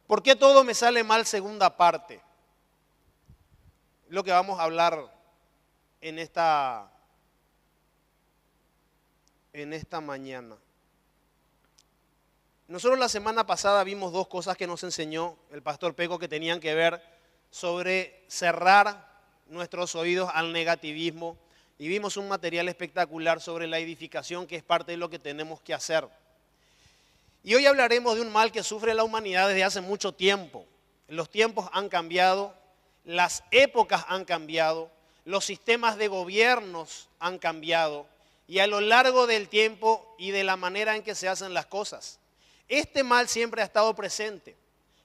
¿Por qué todo me sale mal? Segunda parte. Lo que vamos a hablar en esta mañana. Nosotros la semana pasada vimos dos cosas que nos enseñó el pastor Peco que tenían que ver sobre cerrar nuestros oídos al negativismo y vimos un material espectacular sobre la edificación que es parte de lo que tenemos que hacer. Y hoy hablaremos de un mal que sufre la humanidad desde hace mucho tiempo. Los tiempos han cambiado, las épocas han cambiado, los sistemas de gobiernos han cambiado y a lo largo del tiempo y de la manera en que se hacen las cosas. Este mal siempre ha estado presente.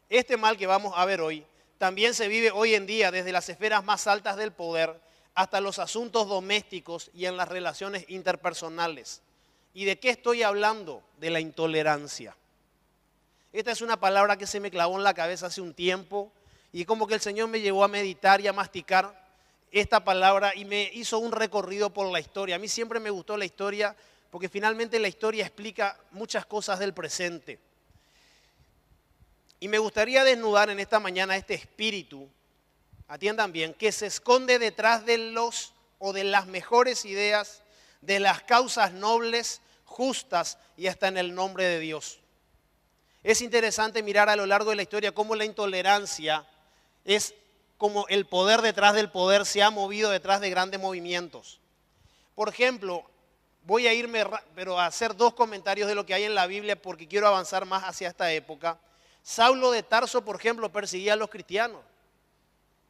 Este mal que vamos a ver hoy también se vive hoy en día desde las esferas más altas del poder hasta los asuntos domésticos y en las relaciones interpersonales. ¿Y de qué estoy hablando? De la intolerancia. Esta es una palabra que se me clavó en la cabeza hace un tiempo y como que el Señor me llevó a meditar y a masticar esta palabra y me hizo un recorrido por la historia. A mí siempre me gustó la historia porque finalmente la historia explica muchas cosas del presente. Y me gustaría desnudar en esta mañana este espíritu, atiendan bien, que se esconde detrás de los o de las mejores ideas, de las causas nobles, justas y hasta en el nombre de Dios. Es interesante mirar a lo largo de la historia cómo la intolerancia es como el poder detrás del poder se ha movido detrás de grandes movimientos. Por ejemplo, voy a irme pero a hacer dos comentarios de lo que hay en la Biblia porque quiero avanzar más hacia esta época. Saulo de Tarso, por ejemplo, perseguía a los cristianos.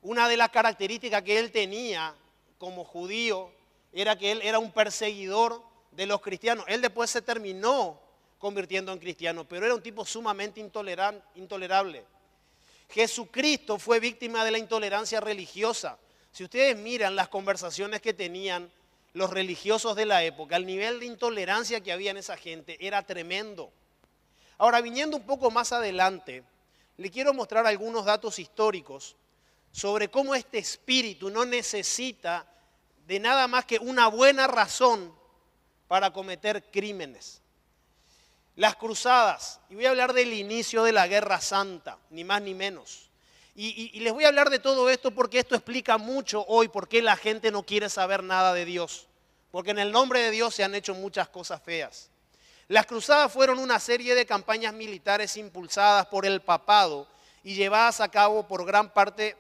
Una de las características que él tenía como judío era que él era un perseguidor de los cristianos. Él después se terminó convirtiendo en cristiano, pero era un tipo sumamente intolerable. Jesucristo fue víctima de la intolerancia religiosa. Si ustedes miran las conversaciones que tenían los religiosos de la época, el nivel de intolerancia que había en esa gente era tremendo. Ahora, viniendo un poco más adelante, le quiero mostrar algunos datos históricos sobre cómo este espíritu no necesita de nada más que una buena razón para cometer crímenes. Las cruzadas, y voy a hablar del inicio de la Guerra Santa, ni más ni menos. Y les voy a hablar de todo esto porque esto explica mucho hoy por qué la gente no quiere saber nada de Dios. Porque en el nombre de Dios se han hecho muchas cosas feas. Las cruzadas fueron una serie de campañas militares impulsadas por el papado y llevadas a cabo por gran parte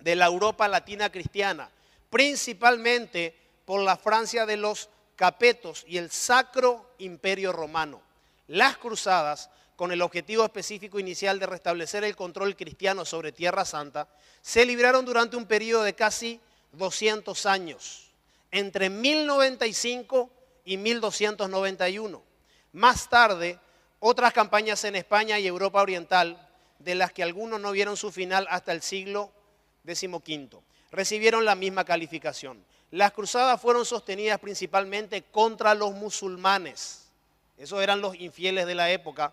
de la Europa latina cristiana, principalmente por la Francia de los Capetos y el Sacro Imperio Romano. Las cruzadas, con el objetivo específico inicial de restablecer el control cristiano sobre Tierra Santa, se libraron durante un periodo de casi 200 años, entre 1095 y 1291. Más tarde, otras campañas en España y Europa Oriental, de las que algunos no vieron su final hasta el siglo XV, recibieron la misma calificación. Las cruzadas fueron sostenidas principalmente contra los musulmanes, esos eran los infieles de la época,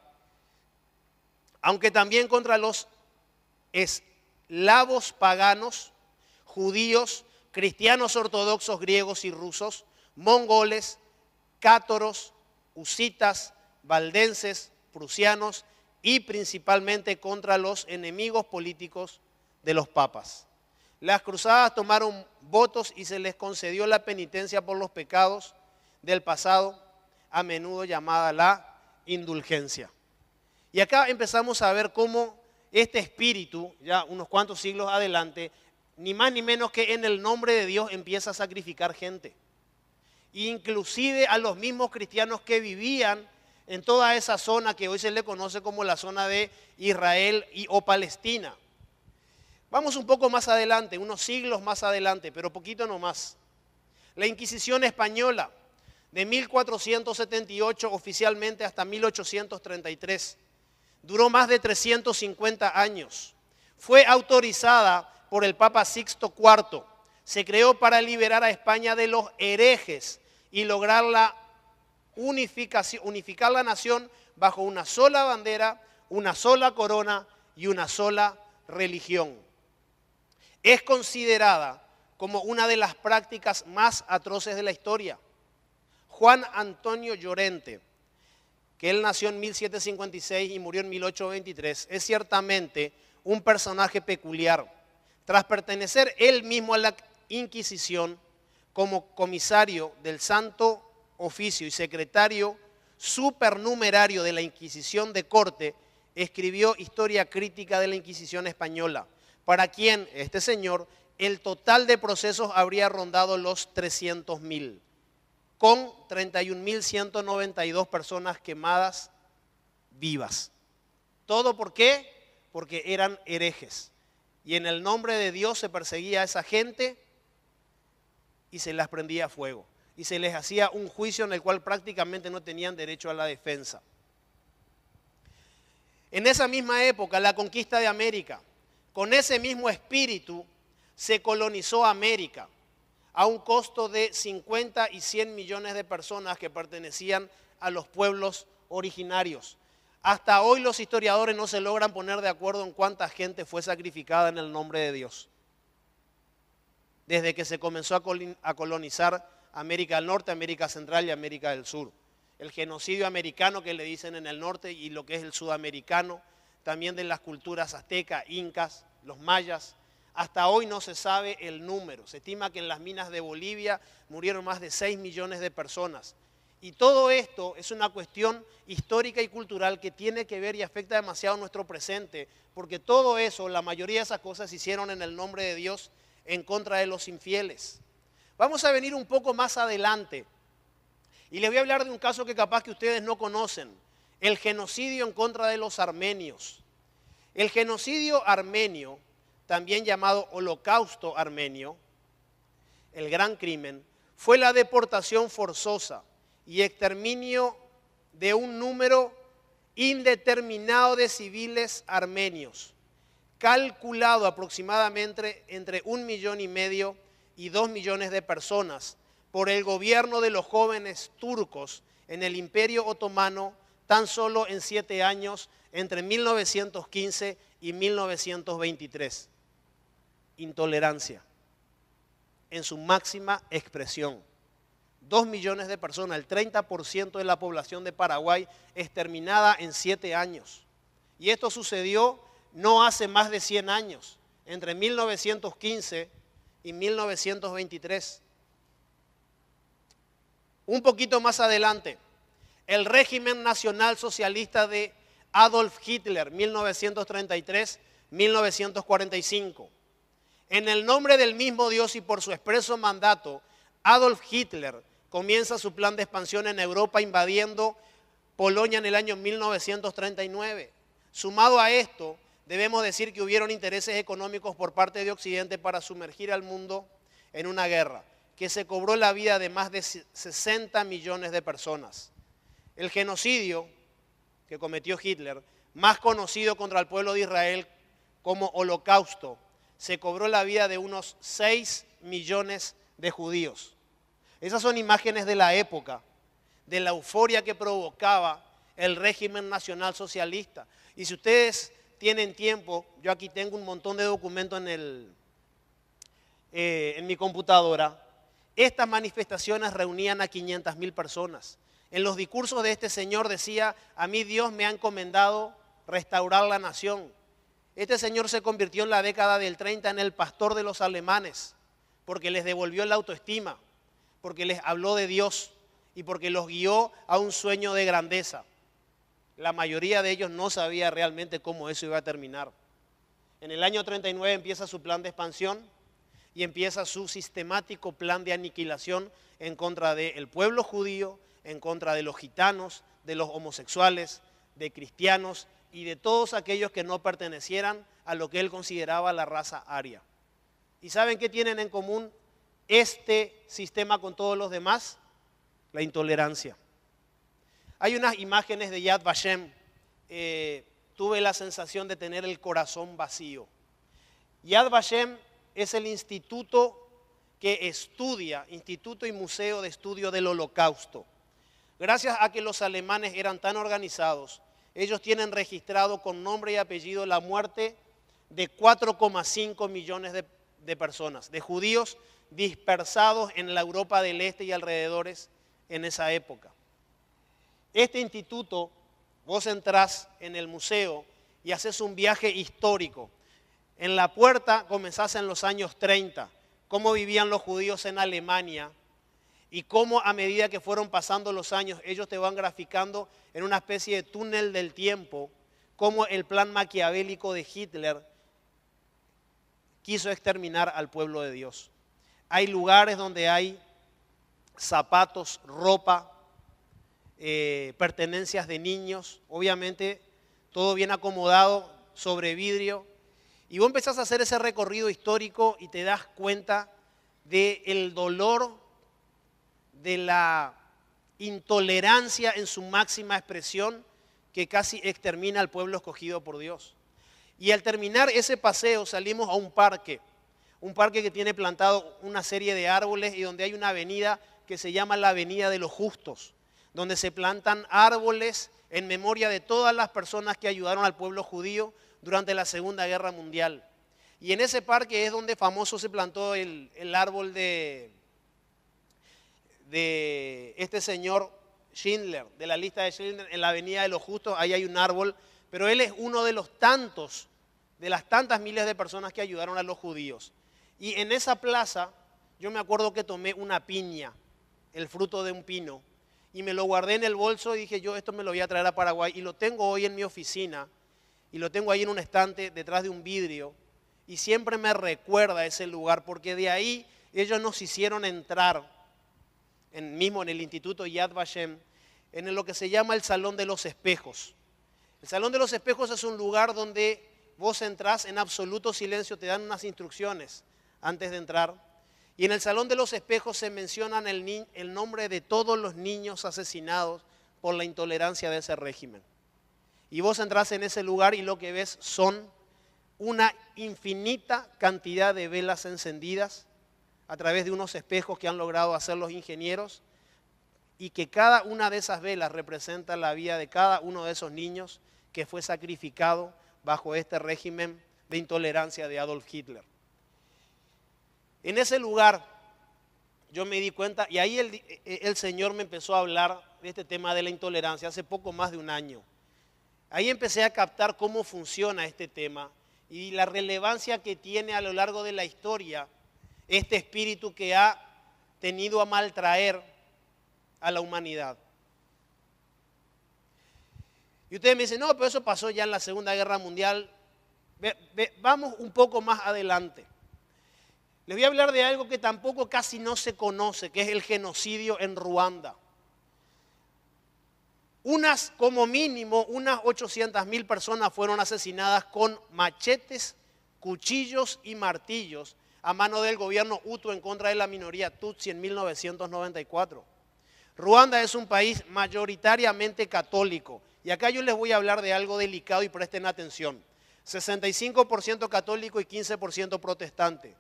aunque también contra los eslavos paganos, judíos, cristianos ortodoxos griegos y rusos, mongoles, cátoros, husitas, valdenses, prusianos y principalmente contra los enemigos políticos de los papas. Las cruzadas tomaron votos y se les concedió la penitencia por los pecados del pasado, a menudo llamada la indulgencia. Y acá empezamos a ver cómo este espíritu, ya unos cuantos siglos adelante, ni más ni menos que en el nombre de Dios empieza a sacrificar gente. Inclusive a los mismos cristianos que vivían en toda esa zona que hoy se le conoce como la zona de Israel o Palestina. Vamos un poco más adelante, unos siglos más adelante, pero poquito nomás. La Inquisición española, de 1478 oficialmente hasta 1833, duró más de 350 años. Fue autorizada por el Papa Sixto IV. Se creó para liberar a España de los herejes y lograr la unificar la nación bajo una sola bandera, una sola corona y una sola religión. Es considerada como una de las prácticas más atroces de la historia. Juan Antonio Llorente, que él nació en 1756 y murió en 1823, es ciertamente un personaje peculiar. Tras pertenecer él mismo a la Inquisición como comisario del Santo Oficio y secretario supernumerario de la Inquisición de Corte, escribió Historia Crítica de la Inquisición Española, para quien, este señor, el total de procesos habría rondado los 300.000, con 31.192 personas quemadas vivas. ¿Todo por qué? Porque eran herejes. Y en el nombre de Dios se perseguía a esa gente y se las prendía a fuego. Y se les hacía un juicio en el cual prácticamente no tenían derecho a la defensa. En esa misma época, la conquista de América, con ese mismo espíritu, se colonizó América a un costo de 50 y 100 millones de personas que pertenecían a los pueblos originarios. Hasta hoy los historiadores no se logran poner de acuerdo en cuánta gente fue sacrificada en el nombre de Dios. Desde que se comenzó a colonizar América del Norte, América Central y América del Sur. El genocidio americano que le dicen en el norte y lo que es el sudamericano, también de las culturas aztecas, incas, los mayas. Hasta hoy no se sabe el número. Se estima que en las minas de Bolivia murieron más de 6 millones de personas. Y todo esto es una cuestión histórica y cultural que tiene que ver y afecta demasiado nuestro presente, porque todo eso, la mayoría de esas cosas se hicieron en el nombre de Dios en contra de los infieles. Vamos a venir un poco más adelante y les voy a hablar de un caso que capaz que ustedes no conocen, el genocidio en contra de los armenios. El genocidio armenio, también llamado holocausto armenio, el gran crimen, fue la deportación forzosa y exterminio de un número indeterminado de civiles armenios, calculado aproximadamente entre 1,5 millones y 2 millones de personas por el gobierno de los jóvenes turcos en el Imperio Otomano tan solo en 7 años, entre 1915 y 1923. Intolerancia en su máxima expresión. 2 millones de personas, el 30% de la población de Paraguay exterminada en 7 años. Y esto sucedió no hace más de 100 años, entre 1915 y 1923. Un poquito más adelante, el régimen nacional socialista de Adolf Hitler, 1933-1945. En el nombre del mismo Dios y por su expreso mandato, Adolf Hitler comienza su plan de expansión en Europa invadiendo Polonia en el año 1939. Sumado a esto, debemos decir que hubieron intereses económicos por parte de Occidente para sumergir al mundo en una guerra que se cobró la vida de más de 60 millones de personas. El genocidio que cometió Hitler, más conocido contra el pueblo de Israel como Holocausto, se cobró la vida de unos 6 millones de judíos. Esas son imágenes de la época, de la euforia que provocaba el régimen nacional socialista. Y si ustedes tienen tiempo, yo aquí tengo un montón de documentos en mi computadora. Estas manifestaciones reunían a 500.000 personas. En los discursos de este señor decía: a mí Dios me ha encomendado restaurar la nación. Este señor se convirtió en la década del 30 en el pastor de los alemanes, porque les devolvió la autoestima, porque les habló de Dios y porque los guió a un sueño de grandeza. La mayoría de ellos no sabía realmente cómo eso iba a terminar. En el año 39 empieza su plan de expansión y empieza su sistemático plan de aniquilación en contra del pueblo judío, en contra de los gitanos, de los homosexuales, de cristianos y de todos aquellos que no pertenecieran a lo que él consideraba la raza aria. ¿Y saben qué tienen en común este sistema con todos los demás? La intolerancia. Hay unas imágenes de Yad Vashem. Tuve la sensación de tener el corazón vacío. Yad Vashem es el instituto que estudia, instituto y museo de estudio del Holocausto. Gracias a que los alemanes eran tan organizados, ellos tienen registrado con nombre y apellido la muerte de 4,5 millones de personas, de judíos dispersados en la Europa del Este y alrededores en esa época. Este instituto, vos entrás en el museo y haces un viaje histórico. En la puerta comenzás en los años 30, cómo vivían los judíos en Alemania y cómo a medida que fueron pasando los años, ellos te van graficando en una especie de túnel del tiempo, cómo el plan maquiavélico de Hitler quiso exterminar al pueblo de Dios. Hay lugares donde hay zapatos, ropa, pertenencias de niños, obviamente todo bien acomodado sobre vidrio. Y vos empezás a hacer ese recorrido histórico y te das cuenta del dolor, de la intolerancia en su máxima expresión que casi extermina al pueblo escogido por Dios. Y al terminar ese paseo salimos a un parque que tiene plantado una serie de árboles y donde hay una avenida que se llama la Avenida de los Justos, donde se plantan árboles en memoria de todas las personas que ayudaron al pueblo judío durante la Segunda Guerra Mundial. Y en ese parque es donde famoso se plantó el árbol de este señor Schindler, de la lista de Schindler, en la Avenida de los Justos. Ahí hay un árbol, pero él es uno de las tantas miles de personas que ayudaron a los judíos. Y en esa plaza yo me acuerdo que tomé una piña, el fruto de un pino, y me lo guardé en el bolso y dije, yo esto me lo voy a traer a Paraguay, y lo tengo hoy en mi oficina, y lo tengo ahí en un estante detrás de un vidrio, y siempre me recuerda ese lugar, porque de ahí ellos nos hicieron entrar, mismo en el Instituto Yad Vashem, en lo que se llama el Salón de los Espejos. El Salón de los Espejos es un lugar donde vos entrás en absoluto silencio, te dan unas instrucciones antes de entrar. Y en el Salón de los Espejos se mencionan el nombre de todos los niños asesinados por la intolerancia de ese régimen. Y vos entrás en ese lugar y lo que ves son una infinita cantidad de velas encendidas a través de unos espejos que han logrado hacer los ingenieros, y que cada una de esas velas representa la vida de cada uno de esos niños que fue sacrificado bajo este régimen de intolerancia de Adolf Hitler. En ese lugar yo me di cuenta, y ahí el Señor me empezó a hablar de este tema de la intolerancia hace poco más de un año. Ahí empecé a captar cómo funciona este tema y la relevancia que tiene a lo largo de la historia este espíritu que ha tenido a maltraer a la humanidad. Y ustedes me dicen, no, pero eso pasó ya en la Segunda Guerra Mundial. Vamos un poco más adelante. Les voy a hablar de algo que tampoco casi no se conoce, que es el genocidio en Ruanda. Como mínimo, unas 800.000 personas fueron asesinadas con machetes, cuchillos y martillos a mano del gobierno Hutu en contra de la minoría Tutsi en 1994. Ruanda es un país mayoritariamente católico. Y acá yo les voy a hablar de algo delicado y presten atención. 65% católico y 15% protestante.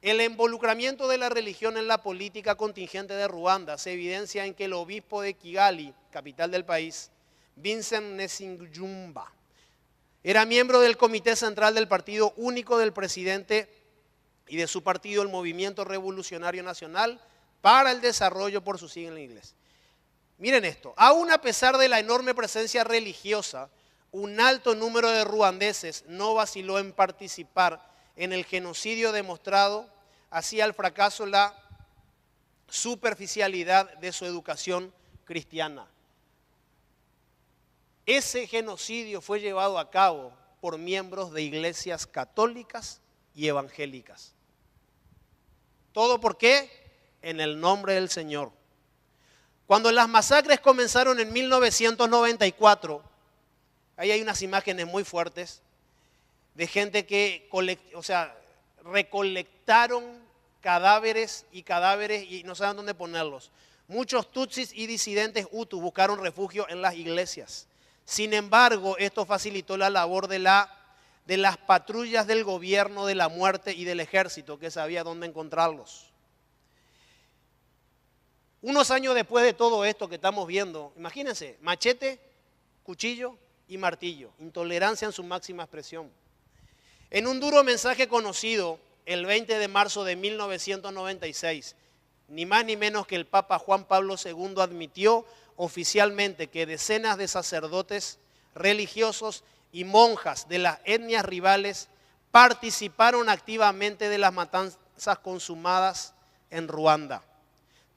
El involucramiento de la religión en la política contingente de Ruanda se evidencia en que el obispo de Kigali, capital del país, Vincent Nsingumba, era miembro del Comité Central del Partido Único del presidente y de su partido, el Movimiento Revolucionario Nacional para el Desarrollo, por su sigla en inglés. Miren esto, aún a pesar de la enorme presencia religiosa, un alto número de ruandeses no vaciló en participar en el genocidio demostrado, hacía el fracaso la superficialidad de su educación cristiana. Ese genocidio fue llevado a cabo por miembros de iglesias católicas y evangélicas. ¿Todo por qué? En el nombre del Señor. Cuando las masacres comenzaron en 1994, ahí hay unas imágenes muy fuertes de gente que recolectaron cadáveres y no saben dónde ponerlos. Muchos tutsis y disidentes hutus buscaron refugio en las iglesias. Sin embargo, esto facilitó la labor de las patrullas del gobierno de la muerte y del ejército, que sabía dónde encontrarlos. Unos años después de todo esto que estamos viendo, imagínense, machete, cuchillo y martillo, intolerancia en su máxima expresión. En un duro mensaje conocido el 20 de marzo de 1996, ni más ni menos que el Papa Juan Pablo II admitió oficialmente que decenas de sacerdotes religiosos y monjas de las etnias rivales participaron activamente de las matanzas consumadas en Ruanda.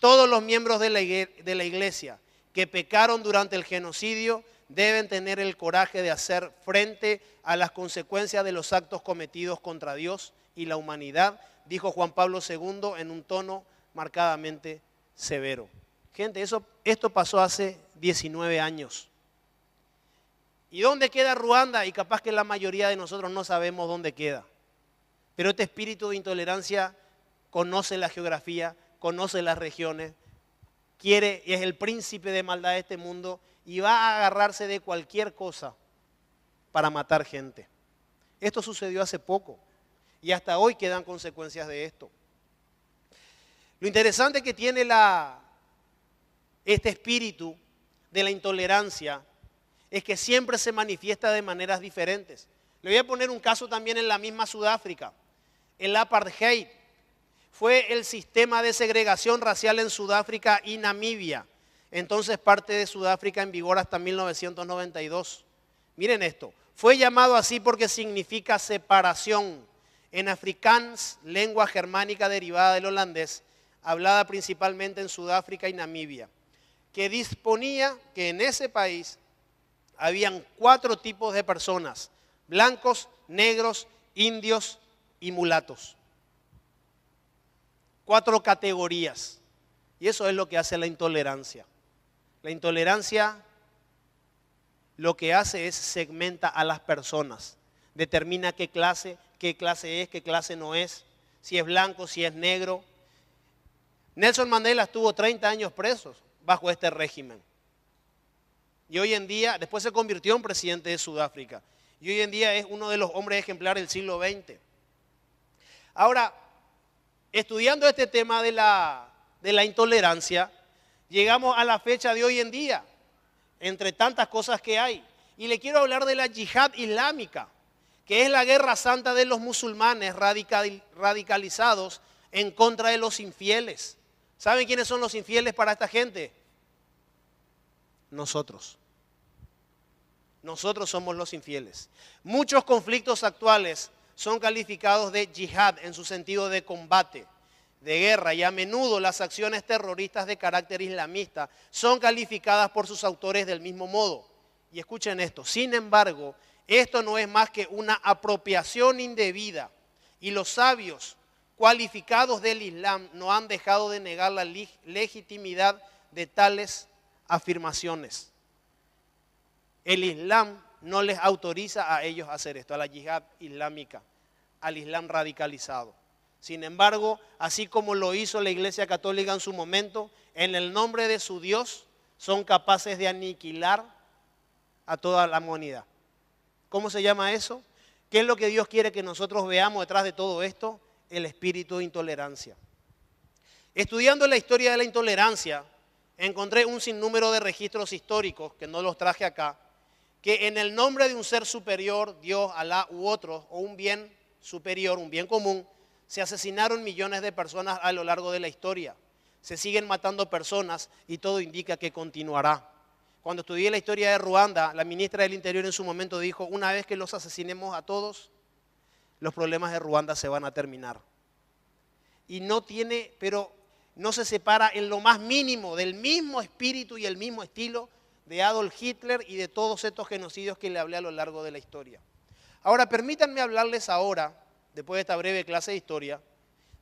Todos los miembros de la iglesia que pecaron durante el genocidio deben tener el coraje de hacer frente a las consecuencias de los actos cometidos contra Dios y la humanidad, dijo Juan Pablo II en un tono marcadamente severo. Gente, esto pasó hace 19 años. ¿Y dónde queda Ruanda? Y capaz que la mayoría de nosotros no sabemos dónde queda. Pero este espíritu de intolerancia conoce la geografía, conoce las regiones, es el príncipe de maldad de este mundo y va a agarrarse de cualquier cosa para matar gente. Esto sucedió hace poco y hasta hoy quedan consecuencias de esto. Lo interesante que tiene este espíritu de la intolerancia es que siempre se manifiesta de maneras diferentes. Le voy a poner un caso también en la misma Sudáfrica. El apartheid fue el sistema de segregación racial en Sudáfrica y Namibia, entonces parte de Sudáfrica en vigor hasta 1992. Miren esto, fue llamado así porque significa separación. En afrikaans, lengua germánica derivada del holandés, hablada principalmente en Sudáfrica y Namibia, que disponía que en ese país habían 4 tipos de personas: blancos, negros, indios y mulatos. 4 categorías. Y eso es lo que hace la intolerancia. La intolerancia lo que hace es segmenta a las personas. Determina qué clase es, qué clase no es, si es blanco, si es negro. Nelson Mandela estuvo 30 años preso bajo este régimen. Y hoy en día, después se convirtió en presidente de Sudáfrica. Y hoy en día es uno de los hombres ejemplares del siglo XX. Ahora, estudiando este tema de la intolerancia, llegamos a la fecha de hoy en día, entre tantas cosas que hay. Y le quiero hablar de la yihad islámica, que es la guerra santa de los musulmanes radicalizados en contra de los infieles. ¿Saben quiénes son los infieles para esta gente? Nosotros. Nosotros somos los infieles. Muchos conflictos actuales son calificados de yihad en su sentido de combate, de guerra, y a menudo las acciones terroristas de carácter islamista son calificadas por sus autores del mismo modo. Y escuchen esto, sin embargo, esto no es más que una apropiación indebida y los sabios cualificados del Islam no han dejado de negar la legitimidad de tales afirmaciones. El Islam no les autoriza a ellos hacer esto, a la yihad islámica, al Islam radicalizado. Sin embargo, así como lo hizo la Iglesia Católica en su momento, en el nombre de su Dios son capaces de aniquilar a toda la humanidad. ¿Cómo se llama eso? ¿Qué es lo que Dios quiere que nosotros veamos detrás de todo esto? El espíritu de intolerancia. Estudiando la historia de la intolerancia, encontré un sinnúmero de registros históricos, que no los traje acá, que en el nombre de un ser superior, Dios, Alá u otro, o un bien superior, un bien común, se asesinaron millones de personas a lo largo de la historia. Se siguen matando personas y todo indica que continuará. Cuando estudié la historia de Ruanda, la ministra del Interior en su momento dijo, una vez que los asesinemos a todos, los problemas de Ruanda se van a terminar. Y no se separa en lo más mínimo del mismo espíritu y el mismo estilo de Adolf Hitler y de todos estos genocidios que le hablé a lo largo de la historia. Ahora, permítanme hablarles ahora, después de esta breve clase de historia,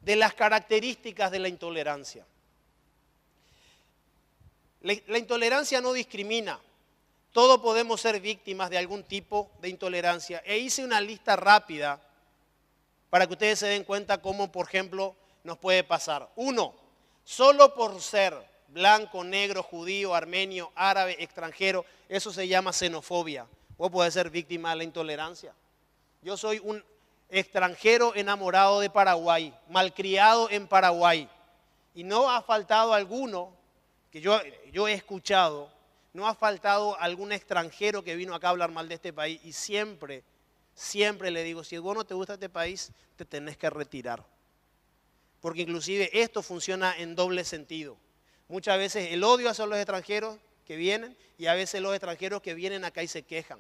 de las características de la intolerancia. La intolerancia no discrimina. Todos podemos ser víctimas de algún tipo de intolerancia. E hice una lista rápida para que ustedes se den cuenta cómo, por ejemplo, nos puede pasar. 1, solo por ser blanco, negro, judío, armenio, árabe, extranjero, eso se llama xenofobia. Vos podés ser víctima de la intolerancia. Yo soy un extranjero enamorado de Paraguay, malcriado en Paraguay. Y no ha faltado alguno, que yo he escuchado, no ha faltado algún extranjero que vino acá a hablar mal de este país. Y siempre le digo, si vos no te gusta este país, te tenés que retirar. Porque inclusive esto funciona en doble sentido. Muchas veces el odio hacia los extranjeros, que vienen y a veces los extranjeros que vienen acá y se quejan.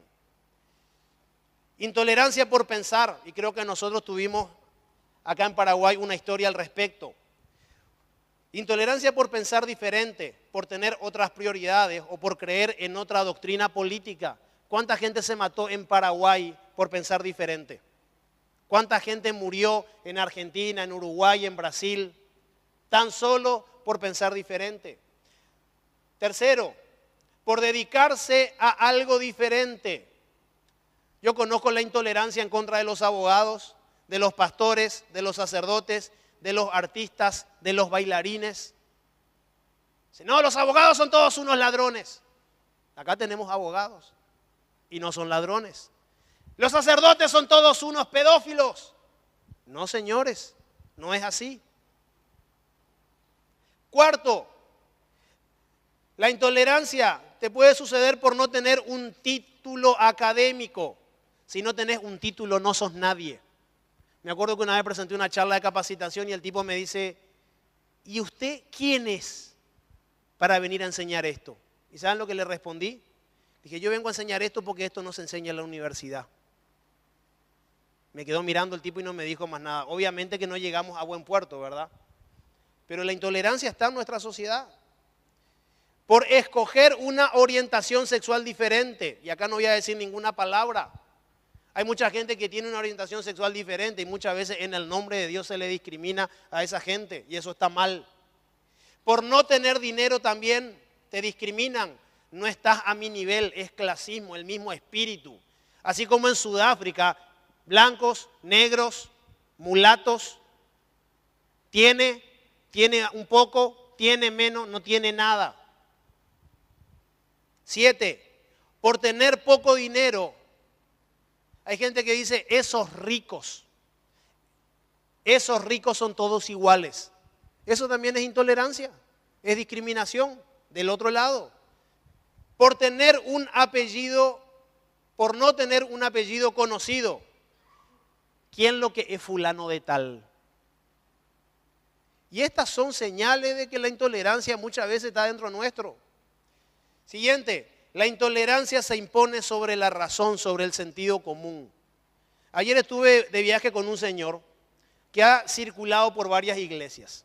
Intolerancia por pensar, y creo que nosotros tuvimos acá en Paraguay una historia al respecto. Intolerancia por pensar diferente, por tener otras prioridades o por creer en otra doctrina política. ¿Cuánta gente se mató en Paraguay por pensar diferente? ¿Cuánta gente murió en Argentina, en Uruguay, en Brasil, tan solo por pensar diferente? Tercero, por dedicarse a algo diferente. Yo conozco la intolerancia en contra de los abogados, de los pastores, de los sacerdotes, de los artistas, de los bailarines. Dice, no, los abogados son todos unos ladrones. Acá tenemos abogados y no son ladrones. Los sacerdotes son todos unos pedófilos. No, señores, no es así. Cuarto, la intolerancia te puede suceder por no tener un título académico. Si no tenés un título, no sos nadie. Me acuerdo que una vez presenté una charla de capacitación y el tipo me dice, ¿y usted quién es para venir a enseñar esto? ¿Y saben lo que le respondí? Dije, yo vengo a enseñar esto porque esto no se enseña en la universidad. Me quedó mirando el tipo y no me dijo más nada. Obviamente que no llegamos a buen puerto, ¿verdad? Pero la intolerancia está en nuestra sociedad. Por escoger una orientación sexual diferente. Y acá no voy a decir ninguna palabra. Hay mucha gente que tiene una orientación sexual diferente y muchas veces en el nombre de Dios se le discrimina a esa gente y eso está mal. Por no tener dinero también te discriminan. No estás a mi nivel, es clasismo, el mismo espíritu. Así como en Sudáfrica, blancos, negros, mulatos, tiene un poco, tiene menos, no tiene nada. 7, por tener poco dinero. Hay gente que dice, esos ricos son todos iguales. Eso también es intolerancia, es discriminación del otro lado. Por tener un apellido, por no tener un apellido conocido. ¿Quién lo que es fulano de tal? Y estas son señales de que la intolerancia muchas veces está dentro nuestro. Siguiente. La intolerancia se impone sobre la razón, sobre el sentido común. Ayer estuve de viaje con un señor que ha circulado por varias iglesias.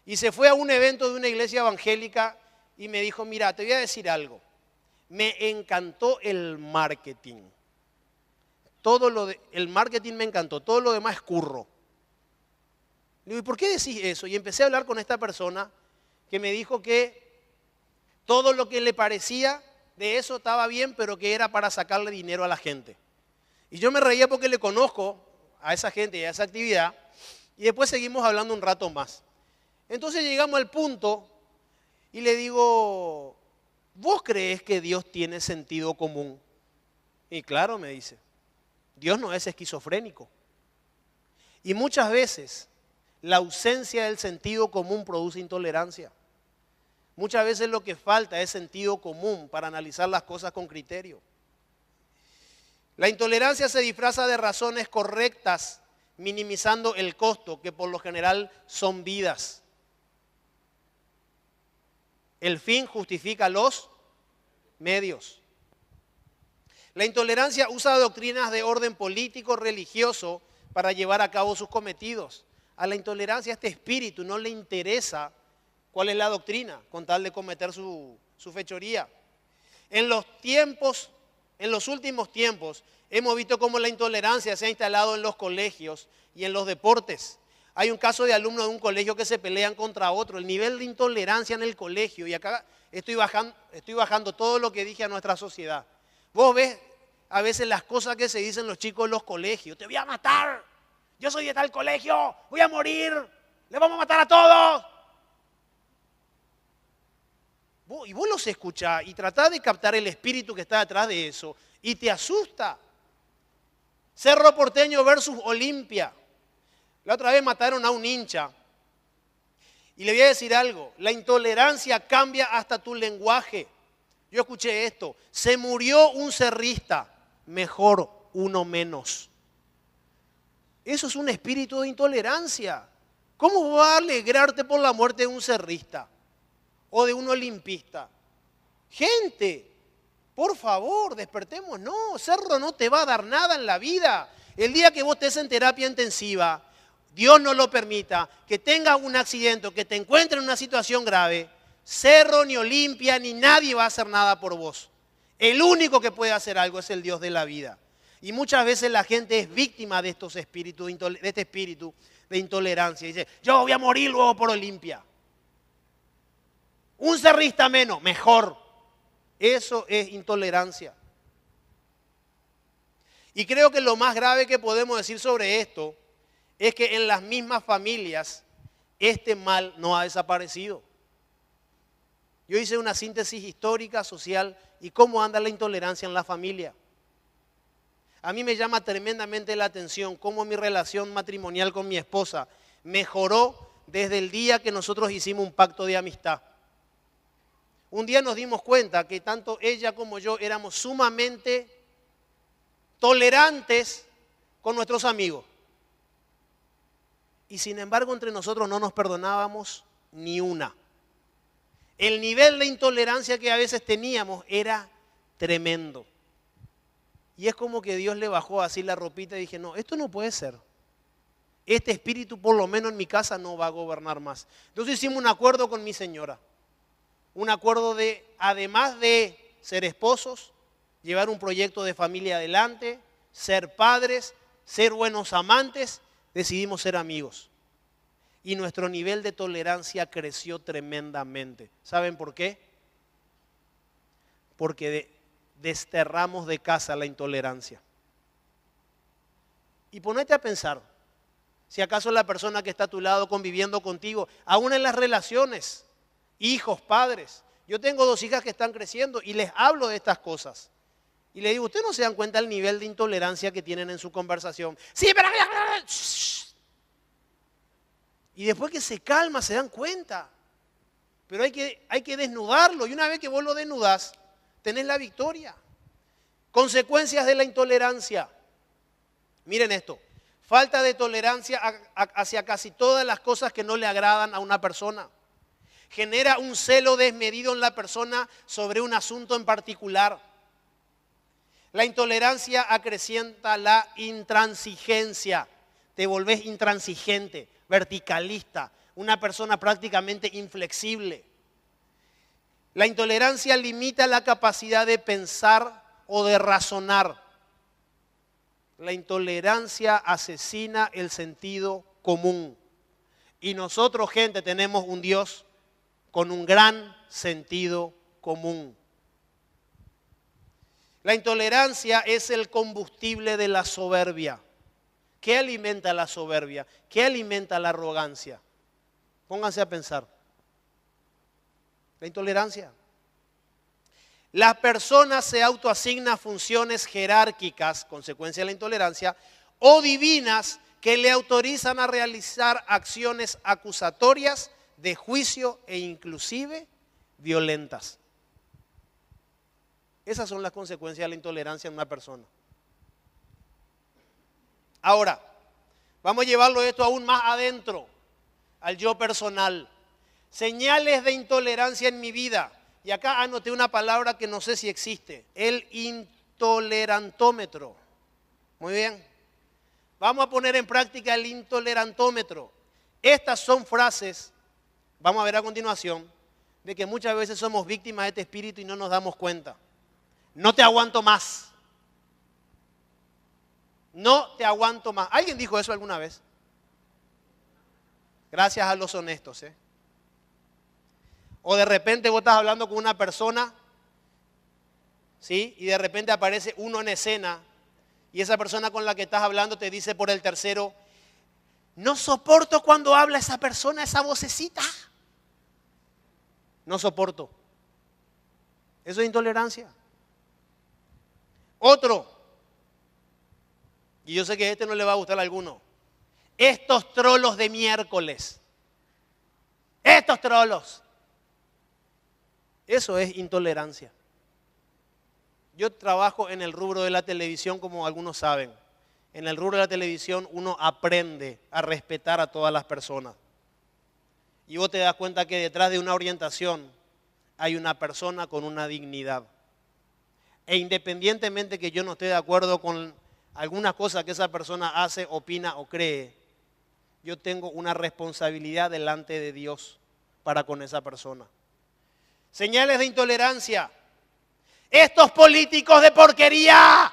Y se fue a un evento de una iglesia evangélica y me dijo, mira, te voy a decir algo. Me encantó el marketing. El marketing me encantó, todo lo demás es curro. Le digo, ¿y por qué decís eso? Y empecé a hablar con esta persona que me dijo que todo lo que le parecía de eso estaba bien, pero que era para sacarle dinero a la gente. Y yo me reía porque le conozco a esa gente y a esa actividad, y después seguimos hablando un rato más. Entonces llegamos al punto y le digo, ¿vos crees que Dios tiene sentido común? Y claro, me dice, Dios no es esquizofrénico. Y muchas veces la ausencia del sentido común produce intolerancia. Muchas veces lo que falta es sentido común para analizar las cosas con criterio. La intolerancia se disfraza de razones correctas, minimizando el costo, que por lo general son vidas. El fin justifica los medios. La intolerancia usa doctrinas de orden político, religioso, para llevar a cabo sus cometidos. A la intolerancia, a este espíritu, no le interesa cuál es la doctrina, con tal de cometer su fechoría. En los últimos tiempos, hemos visto cómo la intolerancia se ha instalado en los colegios y en los deportes. Hay un caso de alumnos de un colegio que se pelean contra otro. El nivel de intolerancia en el colegio, y acá estoy bajando todo lo que dije a nuestra sociedad. Vos ves a veces las cosas que se dicen los chicos en los colegios. Te voy a matar, yo soy de tal colegio, voy a morir, le vamos a matar a todos. Y vos los escuchás y tratás de captar el espíritu que está detrás de eso y te asusta. Cerro Porteño versus Olimpia. La otra vez mataron a un hincha. Y le voy a decir algo, la intolerancia cambia hasta tu lenguaje. Yo escuché esto, se murió un cerrista, mejor uno menos. Eso es un espíritu de intolerancia. ¿Cómo va a alegrarte por la muerte de un cerrista o de un olimpista? Gente, por favor, despertemos. No, cerro no te va a dar nada en la vida. El día que vos estés en terapia intensiva, Dios no lo permita, que tengas un accidente, que te encuentres en una situación grave, Cerro, ni Olimpia, ni nadie va a hacer nada por vos. El único que puede hacer algo es el Dios de la vida. Y muchas veces la gente es víctima de estos espíritus, de este espíritu de intolerancia. Dice, yo voy a morir luego por Olimpia. Un cerrista menos, mejor. Eso es intolerancia. Y creo que lo más grave que podemos decir sobre esto es que en las mismas familias este mal no ha desaparecido. Yo hice una síntesis histórica, social y cómo anda la intolerancia en la familia. A mí me llama tremendamente la atención cómo mi relación matrimonial con mi esposa mejoró desde el día que nosotros hicimos un pacto de amistad. Un día nos dimos cuenta que tanto ella como yo éramos sumamente tolerantes con nuestros amigos. Y sin embargo entre nosotros no nos perdonábamos ni una. El nivel de intolerancia que a veces teníamos era tremendo. Y es como que Dios le bajó así la ropita y dije, no, esto no puede ser. Este espíritu por lo menos en mi casa no va a gobernar más. Entonces hicimos un acuerdo con mi señora. Un acuerdo de, además de ser esposos, llevar un proyecto de familia adelante, ser padres, ser buenos amantes, decidimos ser amigos. Y nuestro nivel de tolerancia creció tremendamente. ¿Saben por qué? Porque desterramos de casa la intolerancia. Y ponete a pensar, si acaso la persona que está a tu lado conviviendo contigo, aún en las relaciones, hijos, padres. Yo tengo 2 hijas que están creciendo y les hablo de estas cosas. Y les digo, ¿ustedes no se dan cuenta del nivel de intolerancia que tienen en su conversación? Sí, pero... Y después que se calma se dan cuenta. Pero hay que desnudarlo. Y una vez que vos lo desnudás, tenés la victoria. Consecuencias de la intolerancia. Miren esto. Falta de tolerancia hacia casi todas las cosas que no le agradan a una persona. Genera un celo desmedido en la persona sobre un asunto en particular. La intolerancia acrecienta la intransigencia. Te volvés intransigente, verticalista, una persona prácticamente inflexible. La intolerancia limita la capacidad de pensar o de razonar. La intolerancia asesina el sentido común. Y nosotros, gente, tenemos un Dios con un gran sentido común. La intolerancia es el combustible de la soberbia. ¿Qué alimenta la soberbia? ¿Qué alimenta la arrogancia? Pónganse a pensar. La intolerancia. Las personas se autoasignan funciones jerárquicas, consecuencia de la intolerancia, o divinas que le autorizan a realizar acciones acusatorias de juicio e inclusive violentas. Esas son las consecuencias de la intolerancia en una persona. Ahora, vamos a llevarlo esto aún más adentro, al yo personal. Señales de intolerancia en mi vida. Y acá anoté una palabra que no sé si existe, el intolerantómetro. Muy bien. Vamos a poner en práctica el intolerantómetro. Estas son frases, vamos a ver a continuación, de que muchas veces somos víctimas de este espíritu y no nos damos cuenta. No te aguanto más. No te aguanto más. ¿Alguien dijo eso alguna vez? Gracias a los honestos, ¿eh? O de repente vos estás hablando con una persona, ¿sí? Y de repente aparece uno en escena y esa persona con la que estás hablando te dice por el tercero, no soporto cuando habla esa persona, esa vocecita. No soporto. Eso es intolerancia. Otro, y yo sé que a este no le va a gustar a alguno, estos trolos de miércoles. Estos trolos. Eso es intolerancia. Yo trabajo en el rubro de la televisión, como algunos saben. En el rubro de la televisión uno aprende a respetar a todas las personas. Y vos te das cuenta que detrás de una orientación hay una persona con una dignidad. E independientemente que yo no esté de acuerdo con algunas cosas que esa persona hace, opina o cree, yo tengo una responsabilidad delante de Dios para con esa persona. Señales de intolerancia. Estos políticos de porquería.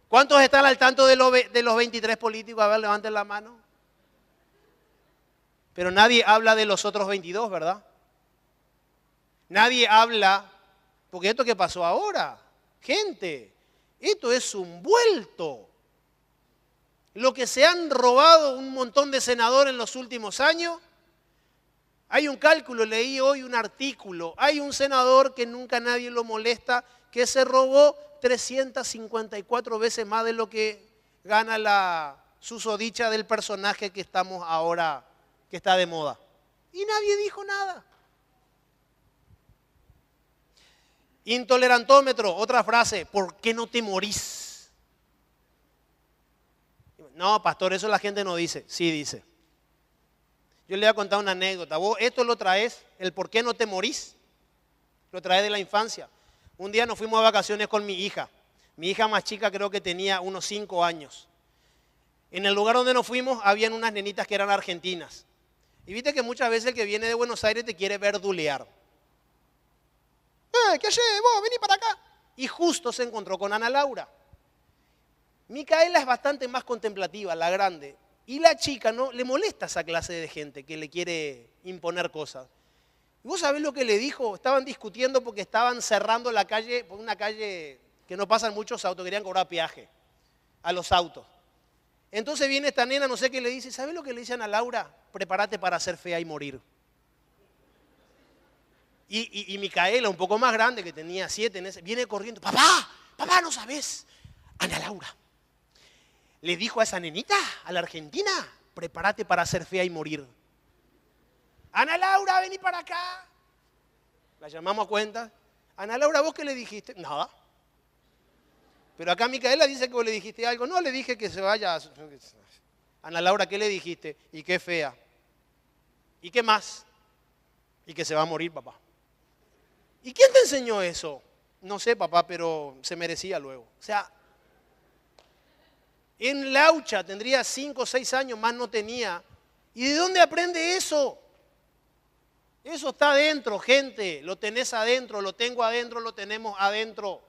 ¿Cuántos están al tanto de los 23 políticos? A ver, levanten la mano. Pero nadie habla de los otros 22, ¿verdad? Nadie habla, porque esto que pasó ahora, gente, esto es un vuelto. Lo que se han robado un montón de senadores en los últimos años, hay un cálculo, leí hoy un artículo, hay un senador que nunca nadie lo molesta, que se robó 354 veces más de lo que gana la susodicha del personaje que estamos ahora, que está de moda. Y nadie dijo nada. Intolerantómetro, otra frase, ¿por qué no te morís? No, pastor, eso la gente no dice. Sí dice. Yo le voy a contar una anécdota. Vos esto lo traes, el por qué no te morís, lo traes de la infancia. Un día nos fuimos a vacaciones con mi hija. Mi hija más chica creo que tenía unos 5 años. En el lugar donde nos fuimos habían unas nenitas que eran argentinas. Y viste que muchas veces el que viene de Buenos Aires te quiere verdulear. ¿Qué haces vos? Vení para acá. Y justo se encontró con Ana Laura. Micaela es bastante más contemplativa, la grande. Y la chica no le molesta esa clase de gente que le quiere imponer cosas. ¿Y vos sabés lo que le dijo? Estaban discutiendo porque estaban cerrando la calle, por una calle que no pasan muchos autos, querían cobrar peaje a los autos. Entonces viene esta nena, no sé qué le dice, ¿sabés lo que le dicen a Laura? Prepárate para ser fea y morir. Y Micaela, un poco más grande, que tenía 7, viene corriendo, papá, no sabés, Ana Laura le dijo a esa nenita, a la argentina, prepárate para ser fea y morir. Ana Laura, vení para acá. La llamamos a cuenta. Ana Laura, ¿vos qué le dijiste? Nada. Pero acá Micaela dice que vos le dijiste algo. No, le dije que se vaya. Ana Laura, ¿qué le dijiste? Y qué fea. ¿Y qué más? Y que se va a morir, papá. ¿Y quién te enseñó eso? No sé, papá, pero se merecía luego. O sea, en Laucha tendría 5 o 6 años, más no tenía. ¿Y de dónde aprende eso? Eso está adentro, gente. Lo tenés adentro, lo tengo adentro, lo tenemos adentro.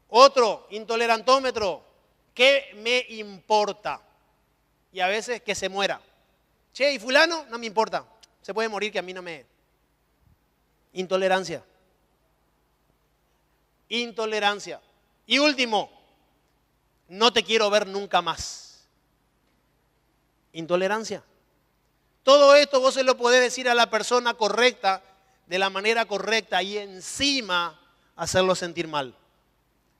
Otro, intolerantómetro. ¿Qué me importa? Y a veces que se muera. Che, ¿y fulano? No me importa. Se puede morir, que a mí no me... Intolerancia. Intolerancia. Y último, no te quiero ver nunca más. Intolerancia. Todo esto vos se lo podés decir a la persona correcta, de la manera correcta, y encima hacerlo sentir mal.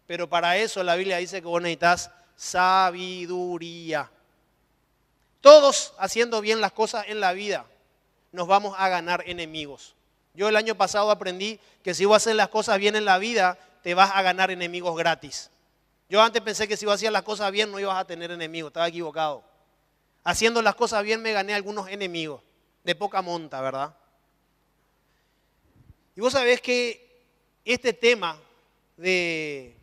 Pero para eso la Biblia dice que vos necesitas sabiduría. Todos haciendo bien las cosas en la vida nos vamos a ganar enemigos. Yo el año pasado aprendí que si vos haces las cosas bien en la vida, te vas a ganar enemigos gratis. Yo antes pensé que si vos hacías las cosas bien no ibas a tener enemigos, estaba equivocado. Haciendo las cosas bien me gané algunos enemigos, de poca monta, ¿verdad? Y vos sabés que este tema de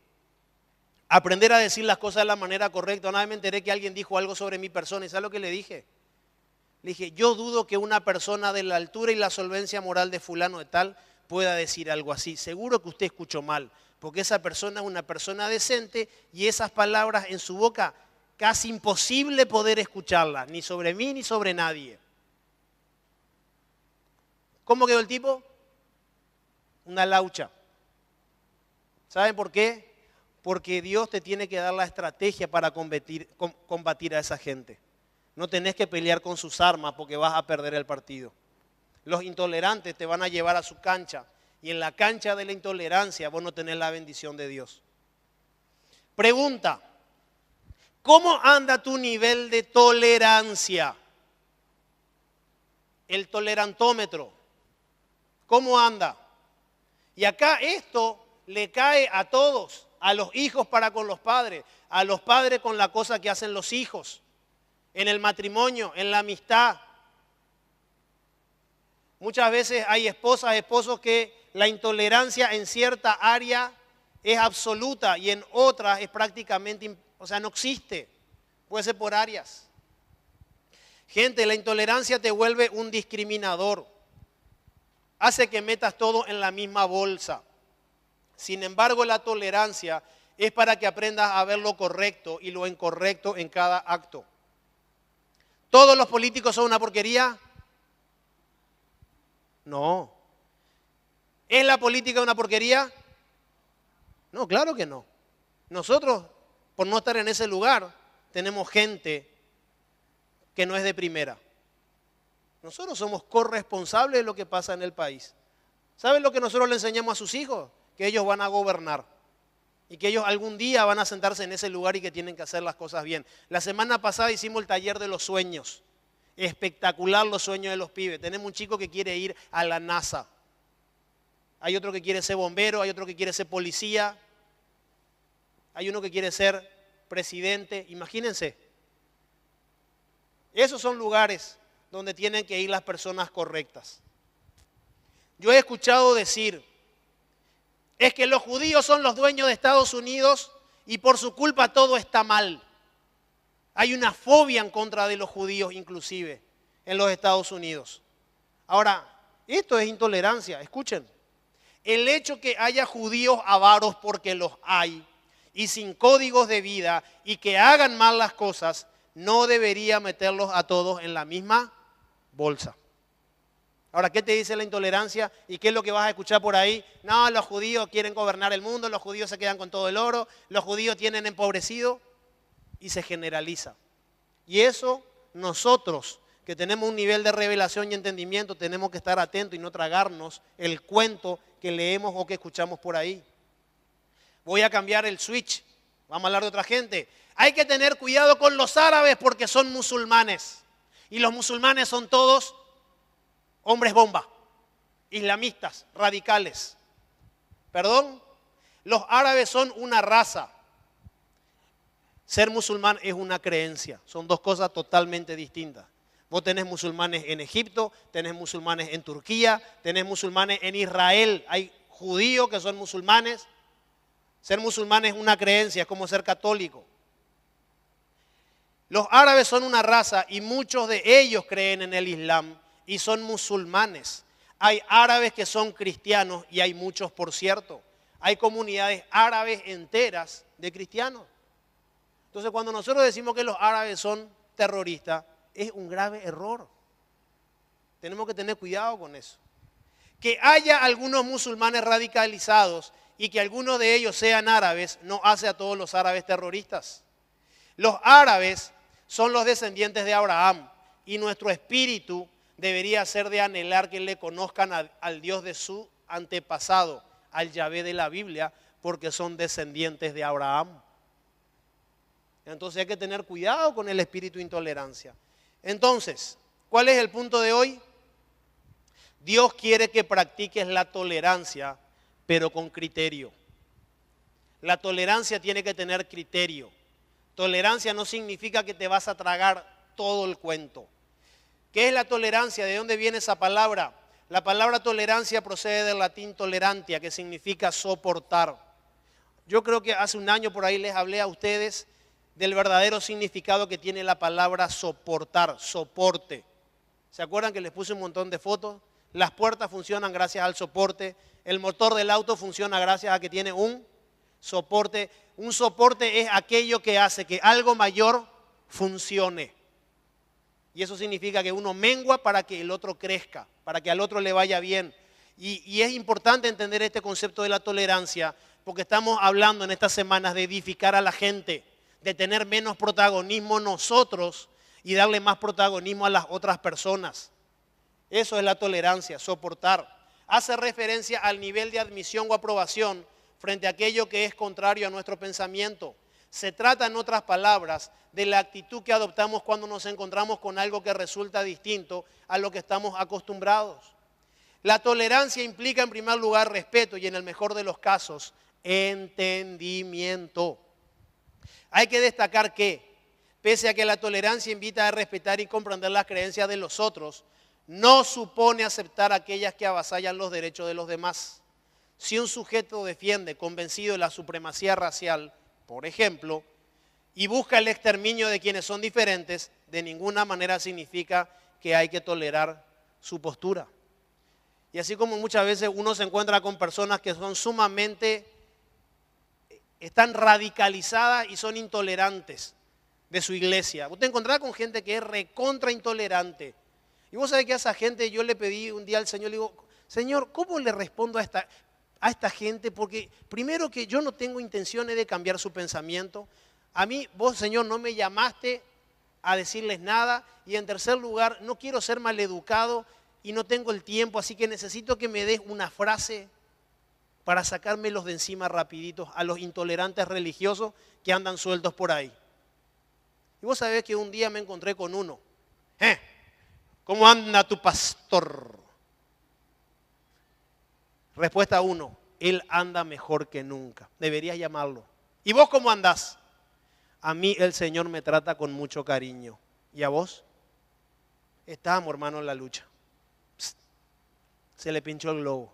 aprender a decir las cosas de la manera correcta, una vez me enteré que alguien dijo algo sobre mi persona, ¿y sabes lo que le dije? Le dije, yo dudo que una persona de la altura y la solvencia moral de fulano de tal pueda decir algo así. Seguro que usted escuchó mal, porque esa persona es una persona decente y esas palabras en su boca casi imposible poder escucharlas, ni sobre mí ni sobre nadie. ¿Cómo quedó el tipo? Una laucha. ¿Saben por qué? Porque Dios te tiene que dar la estrategia para combatir a esa gente. No tenés que pelear con sus armas porque vas a perder el partido. Los intolerantes te van a llevar a su cancha y en la cancha de la intolerancia vos no tenés la bendición de Dios. Pregunta, ¿cómo anda tu nivel de tolerancia? El tolerantómetro, ¿cómo anda? Y acá esto le cae a todos, a los hijos para con los padres, a los padres con la cosa que hacen los hijos, en el matrimonio, en la amistad. Muchas veces hay esposas, esposos que la intolerancia en cierta área es absoluta y en otras es prácticamente, o sea, no existe. Puede ser por áreas. Gente, la intolerancia te vuelve un discriminador. Hace que metas todo en la misma bolsa. Sin embargo, la tolerancia es para que aprendas a ver lo correcto y lo incorrecto en cada acto. ¿Todos los políticos son una porquería? No. ¿Es la política una porquería? No, claro que no. Nosotros, por no estar en ese lugar, tenemos gente que no es de primera. Nosotros somos corresponsables de lo que pasa en el país. ¿Saben lo que nosotros le enseñamos a sus hijos? Que ellos van a gobernar y que ellos algún día van a sentarse en ese lugar y que tienen que hacer las cosas bien. La semana pasada hicimos el taller de los sueños. Espectacular los sueños de los pibes. Tenemos un chico que quiere ir a la NASA. Hay otro que quiere ser bombero, hay otro que quiere ser policía. Hay uno que quiere ser presidente. Imagínense. Esos son lugares donde tienen que ir las personas correctas. Yo he escuchado decir, es que los judíos son los dueños de Estados Unidos y por su culpa todo está mal. Hay una fobia en contra de los judíos inclusive en los Estados Unidos. Ahora, esto es intolerancia, escuchen. El hecho que haya judíos avaros porque los hay y sin códigos de vida y que hagan mal las cosas, no debería meterlos a todos en la misma bolsa. Ahora, ¿qué te dice la intolerancia? ¿Y qué es lo que vas a escuchar por ahí? No, los judíos quieren gobernar el mundo, los judíos se quedan con todo el oro, los judíos tienen empobrecido y se generaliza. Y eso nosotros, que tenemos un nivel de revelación y entendimiento, tenemos que estar atentos y no tragarnos el cuento que leemos o que escuchamos por ahí. Voy a cambiar el switch, vamos a hablar de otra gente. Hay que tener cuidado con los árabes porque son musulmanes. Y los musulmanes son todos hombres bomba, islamistas, radicales. ¿Perdón? Los árabes son una raza. Ser musulmán es una creencia. Son dos cosas totalmente distintas. Vos tenés musulmanes en Egipto, tenés musulmanes en Turquía, tenés musulmanes en Israel. Hay judíos que son musulmanes. Ser musulmán es una creencia, es como ser católico. Los árabes son una raza y muchos de ellos creen en el Islam y son musulmanes. Hay árabes que son cristianos y hay muchos, por cierto. Hay comunidades árabes enteras de cristianos. Entonces, cuando nosotros decimos que los árabes son terroristas, es un grave error. Tenemos que tener cuidado con eso. Que haya algunos musulmanes radicalizados y que algunos de ellos sean árabes no hace a todos los árabes terroristas. Los árabes son los descendientes de Abraham y nuestro espíritu debería ser de anhelar que le conozcan al Dios de su antepasado, al Yahvé de la Biblia, porque son descendientes de Abraham. Entonces hay que tener cuidado con el espíritu de intolerancia. Entonces, ¿cuál es el punto de hoy? Dios quiere que practiques la tolerancia, pero con criterio. La tolerancia tiene que tener criterio. Tolerancia no significa que te vas a tragar todo el cuento. ¿Qué es la tolerancia? ¿De dónde viene esa palabra? La palabra tolerancia procede del latín tolerantia, que significa soportar. Yo creo que hace un año por ahí les hablé a ustedes del verdadero significado que tiene la palabra soportar, soporte. ¿Se acuerdan que les puse un montón de fotos? Las puertas funcionan gracias al soporte. El motor del auto funciona gracias a que tiene un soporte. Un soporte es aquello que hace que algo mayor funcione. Y eso significa que uno mengua para que el otro crezca, para que al otro le vaya bien. Y es importante entender este concepto de la tolerancia, porque estamos hablando en estas semanas de edificar a la gente, de tener menos protagonismo nosotros y darle más protagonismo a las otras personas. Eso es la tolerancia, soportar. Hace referencia al nivel de admisión o aprobación frente a aquello que es contrario a nuestro pensamiento. Se trata, en otras palabras, de la actitud que adoptamos cuando nos encontramos con algo que resulta distinto a lo que estamos acostumbrados. La tolerancia implica, en primer lugar, respeto y, en el mejor de los casos, entendimiento. Hay que destacar que, pese a que la tolerancia invita a respetar y comprender las creencias de los otros, no supone aceptar aquellas que avasallan los derechos de los demás. Si un sujeto defiende convencido de la supremacía racial, por ejemplo, y busca el exterminio de quienes son diferentes, de ninguna manera significa que hay que tolerar su postura. Y así como muchas veces uno se encuentra con personas que son están radicalizadas y son intolerantes de su iglesia. Usted encontrará con gente que es recontra intolerante. Y vos sabés que a esa gente yo le pedí un día al Señor, le digo, Señor, ¿cómo le respondo a esta gente? Porque primero que yo no tengo intenciones de cambiar su pensamiento. A mí, vos, Señor, no me llamaste a decirles nada. Y en tercer lugar, no quiero ser maleducado y no tengo el tiempo, así que necesito que me des una frase para sacármelos de encima rapiditos a los intolerantes religiosos que andan sueltos por ahí. Y vos sabés que un día me encontré con uno. ¿Cómo anda tu pastor? Respuesta 1, él anda mejor que nunca. Deberías llamarlo. ¿Y vos cómo andás? A mí el Señor me trata con mucho cariño. ¿Y a vos? Estábamos, hermano, en la lucha. Psst. Se le pinchó el globo.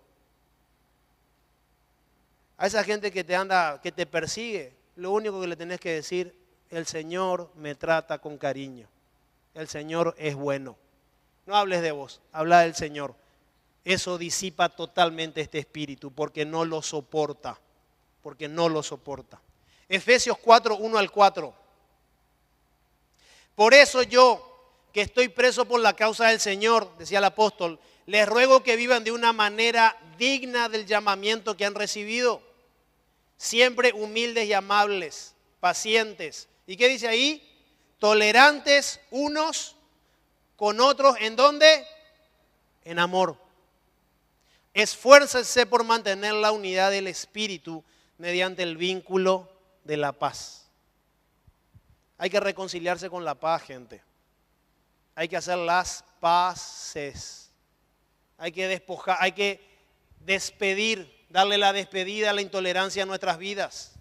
A esa gente que te persigue, lo único que le tenés que decir, el Señor me trata con cariño. El Señor es bueno. No hables de vos, habla del Señor. Eso disipa totalmente este espíritu porque no lo soporta. Porque no lo soporta. Efesios 4, 1 al 4. Por eso yo, que estoy preso por la causa del Señor, decía el apóstol, les ruego que vivan de una manera digna del llamamiento que han recibido. Siempre humildes y amables, pacientes. ¿Y qué dice ahí? Tolerantes unos con otros. ¿En dónde? En amor. Esfuércense por mantener la unidad del espíritu mediante el vínculo de la paz. Hay que reconciliarse con la paz, gente. Hay que hacer las paces. Hay que despojar, hay que despedir, darle la despedida a la intolerancia en nuestras vidas.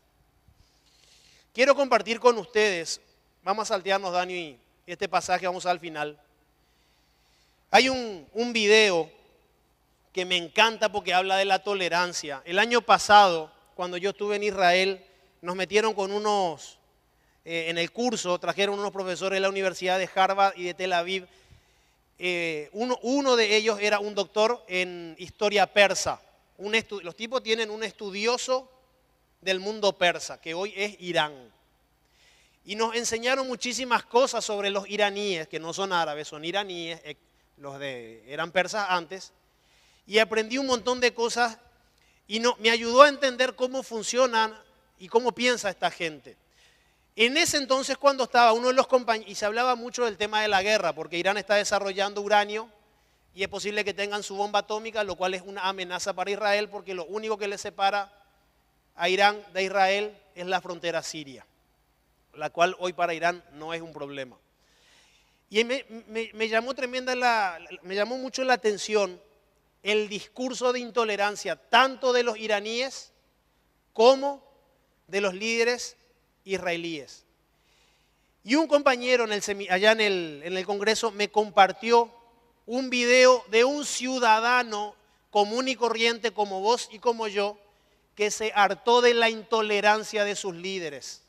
Quiero compartir con ustedes, vamos a saltearnos, Dani, este pasaje, vamos al final. Hay un video que me encanta porque habla de la tolerancia. El año pasado, cuando yo estuve en Israel, nos metieron con en el curso, trajeron unos profesores de la Universidad de Harvard y de Tel Aviv. Uno de ellos era un doctor en historia persa. Los tipos tienen un estudioso del mundo persa, que hoy es Irán. Y nos enseñaron muchísimas cosas sobre los iraníes, que no son árabes, son iraníes, eran persas antes. Y aprendí un montón de cosas y me ayudó a entender cómo funcionan y cómo piensa esta gente. En ese entonces, cuando estaba uno de los compañeros, y se hablaba mucho del tema de la guerra, porque Irán está desarrollando uranio y es posible que tengan su bomba atómica, lo cual es una amenaza para Israel, porque lo único que le separa a Irán de Israel es la frontera siria, la cual hoy para Irán no es un problema. Y me llamó mucho la atención el discurso de intolerancia, tanto de los iraníes como de los líderes israelíes. Y un compañero allá en el Congreso me compartió un video de un ciudadano común y corriente como vos y como yo, que se hartó de la intolerancia de sus líderes.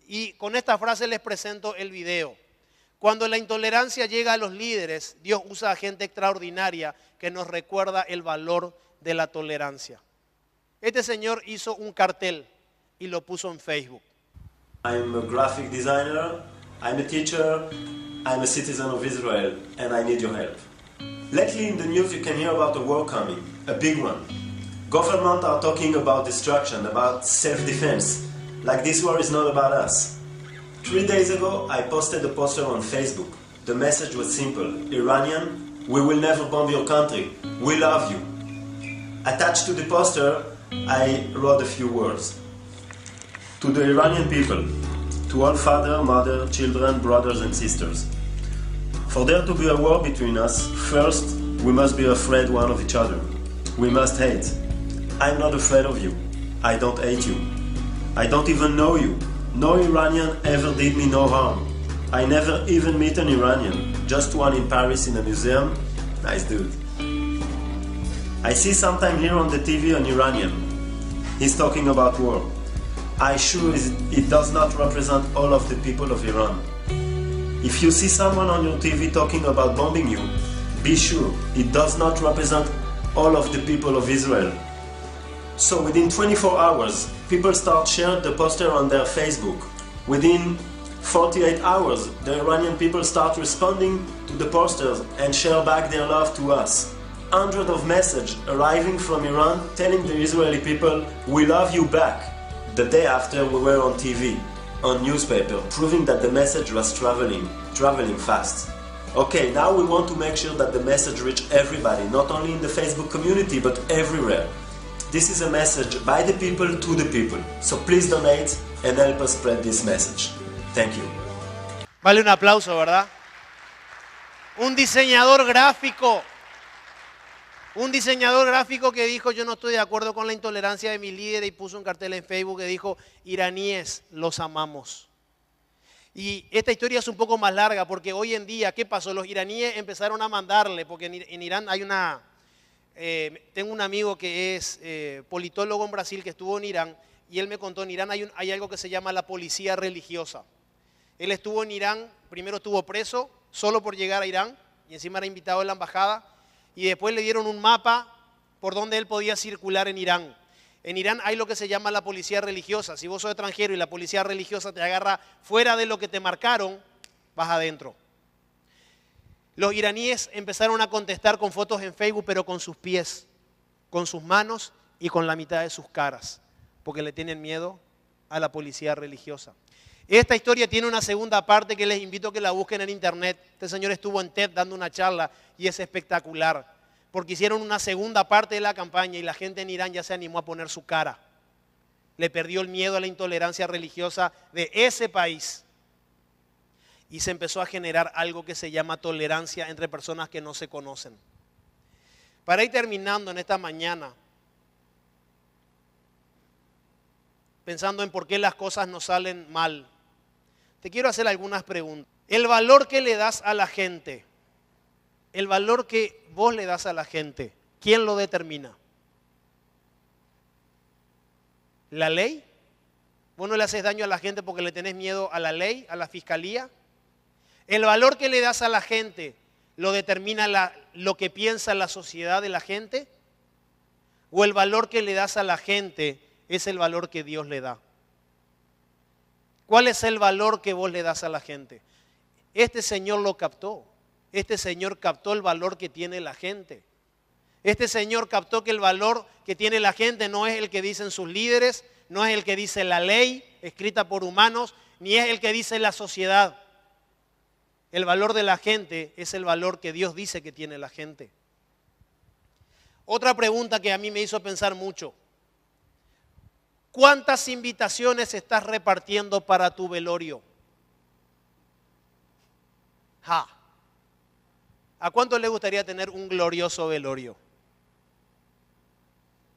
Y con esta frase les presento el video. Cuando la intolerancia llega a los líderes, Dios usa a gente extraordinaria que nos recuerda el valor de la tolerancia. Este señor hizo un cartel y lo puso en Facebook. I'm a graphic designer, I'm a teacher, I'm a citizen of Israel, and I need your help. Lately in the news you can hear about a war coming, a big one. Government are talking about destruction, about self-defense, like this war is not about us. 3 days ago I posted a poster on Facebook. The message was simple: Iranian, we will never bomb your country, we love you. Attached to the poster I wrote a few words. To the Iranian people, to all father, mother, children, brothers and sisters. For there to be a war between us, first we must be afraid one of each other. We must hate. I'm not afraid of you. I don't hate you. I don't even know you. No Iranian ever did me no harm. I never even met an Iranian, just one in Paris in a museum, Nice dude. I see sometime here on the TV an Iranian. He's talking about war. I sure it does not represent all of the people of Iran. If you see someone on your TV talking about bombing you, be sure it does not represent all of the people of Israel. So within 24 hours, people start sharing the poster on their Facebook. Within 48 hours, the Iranian people start responding to the posters and share back their love to us. Hundreds of messages arriving from Iran telling the Israeli people, we love you back. The day after we were on TV, on newspaper, proving that the message was traveling fast. Okay, now we want to make sure that the message reach everybody, not only in the Facebook community, but everywhere. This is a message by the people to the people. So please donate and help us spread this message. Thank you. Vale un aplauso, ¿verdad? Un diseñador gráfico que dijo, yo no estoy de acuerdo con la intolerancia de mi líder, y puso un cartel en Facebook que dijo, iraníes, los amamos. Y esta historia es un poco más larga porque hoy en día, ¿qué pasó? Los iraníes empezaron a mandarle, porque en Irán hay tengo un amigo que es politólogo en Brasil que estuvo en Irán, y él me contó, en Irán hay algo que se llama la policía religiosa. Él estuvo en Irán, primero estuvo preso solo por llegar a Irán, y encima era invitado en la embajada, y después le dieron un mapa por donde él podía circular en Irán. En Irán hay lo que se llama la policía religiosa. Si vos sos extranjero y la policía religiosa te agarra fuera de lo que te marcaron, vas adentro. Los iraníes empezaron a contestar con fotos en Facebook, pero con sus pies, con sus manos y con la mitad de sus caras, porque le tienen miedo a la policía religiosa. Esta historia tiene una segunda parte que les invito a que la busquen en internet. Este señor estuvo en TED dando una charla y es espectacular, porque hicieron una segunda parte de la campaña y la gente en Irán ya se animó a poner su cara. Le perdió el miedo a la intolerancia religiosa de ese país. Y se empezó a generar algo que se llama tolerancia entre personas que no se conocen. Para ir terminando en esta mañana, pensando en por qué las cosas nos salen mal, te quiero hacer algunas preguntas. El valor que le das a la gente, el valor que vos le das a la gente, ¿quién lo determina? ¿La ley? ¿Vos no le haces daño a la gente porque le tenés miedo a la ley, a la fiscalía? El valor que le das a la gente, ¿lo determina lo que piensa la sociedad de la gente? ¿O el valor que le das a la gente es el valor que Dios le da? ¿Cuál es el valor que vos le das a la gente? Este señor lo captó. Este señor captó el valor que tiene la gente. Este señor captó que el valor que tiene la gente no es el que dicen sus líderes, no es el que dice la ley escrita por humanos, ni es el que dice la sociedad. El valor de la gente es el valor que Dios dice que tiene la gente. Otra pregunta que a mí me hizo pensar mucho. ¿Cuántas invitaciones estás repartiendo para tu velorio? ¿A cuánto le gustaría tener un glorioso velorio?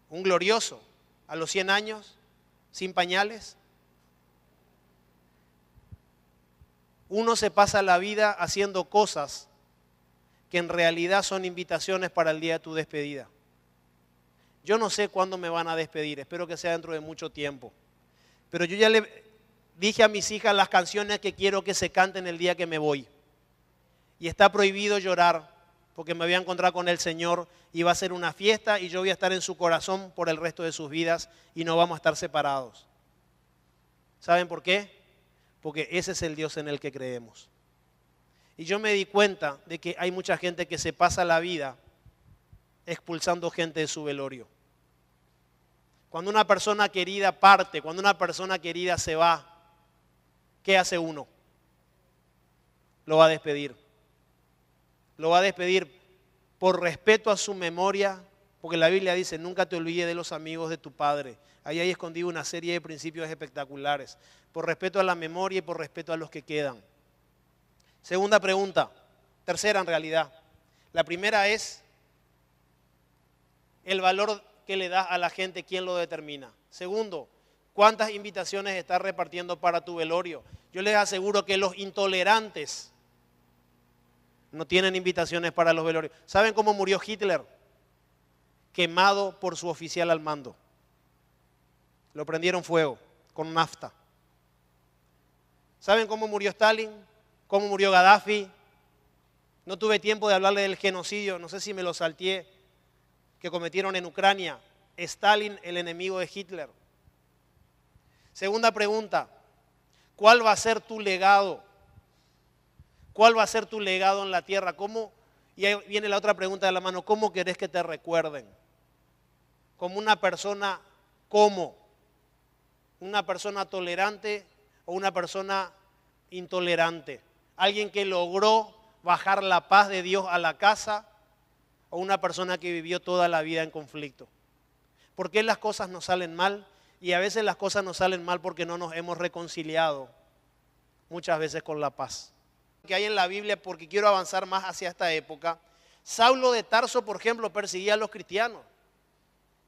¿Un glorioso? ¿A los 100 años? ¿Sin pañales? Uno se pasa la vida haciendo cosas que en realidad son invitaciones para el día de tu despedida. Yo no sé cuándo me van a despedir, espero que sea dentro de mucho tiempo. Pero yo ya le dije a mis hijas las canciones que quiero que se canten el día que me voy. Y está prohibido llorar porque me voy a encontrar con el Señor y va a ser una fiesta y yo voy a estar en su corazón por el resto de sus vidas y no vamos a estar separados. ¿Saben por qué? Porque ese es el Dios en el que creemos. Y yo me di cuenta de que hay mucha gente que se pasa la vida expulsando gente de su velorio. Cuando una persona querida parte, cuando una persona querida se va, ¿qué hace uno? Lo va a despedir. Lo va a despedir por respeto a su memoria, porque la Biblia dice, nunca te olvides de los amigos de tu padre. Ahí hay escondido una serie de principios espectaculares. Por respeto a la memoria y por respeto a los que quedan. Segunda pregunta, tercera en realidad. La primera es, el valor que le das a la gente, ¿quién lo determina? Segundo, ¿cuántas invitaciones estás repartiendo para tu velorio? Yo les aseguro que los intolerantes No tienen invitaciones para los velorios. ¿Saben cómo murió Hitler? Quemado por su oficial al mando. Lo prendieron fuego con nafta. ¿Saben cómo murió Stalin? ¿Cómo murió Gaddafi? No tuve tiempo de hablarle del genocidio, no sé si me lo salteé, que cometieron en Ucrania. Stalin, el enemigo de Hitler. Segunda pregunta, ¿cuál va a ser tu legado? ¿Cuál va a ser tu legado en la tierra? ¿Cómo? Y ahí viene la otra pregunta de la mano, ¿cómo querés que te recuerden? ¿Como una persona cómo? ¿Una persona tolerante o una persona intolerante? ¿Alguien que logró bajar la paz de Dios a la casa o una persona que vivió toda la vida en conflicto? ¿Por qué las cosas nos salen mal? Y a veces las cosas nos salen mal porque no nos hemos reconciliado muchas veces con la paz que hay en la Biblia, porque quiero avanzar más hacia esta época. Saulo de Tarso, por ejemplo, perseguía a los cristianos.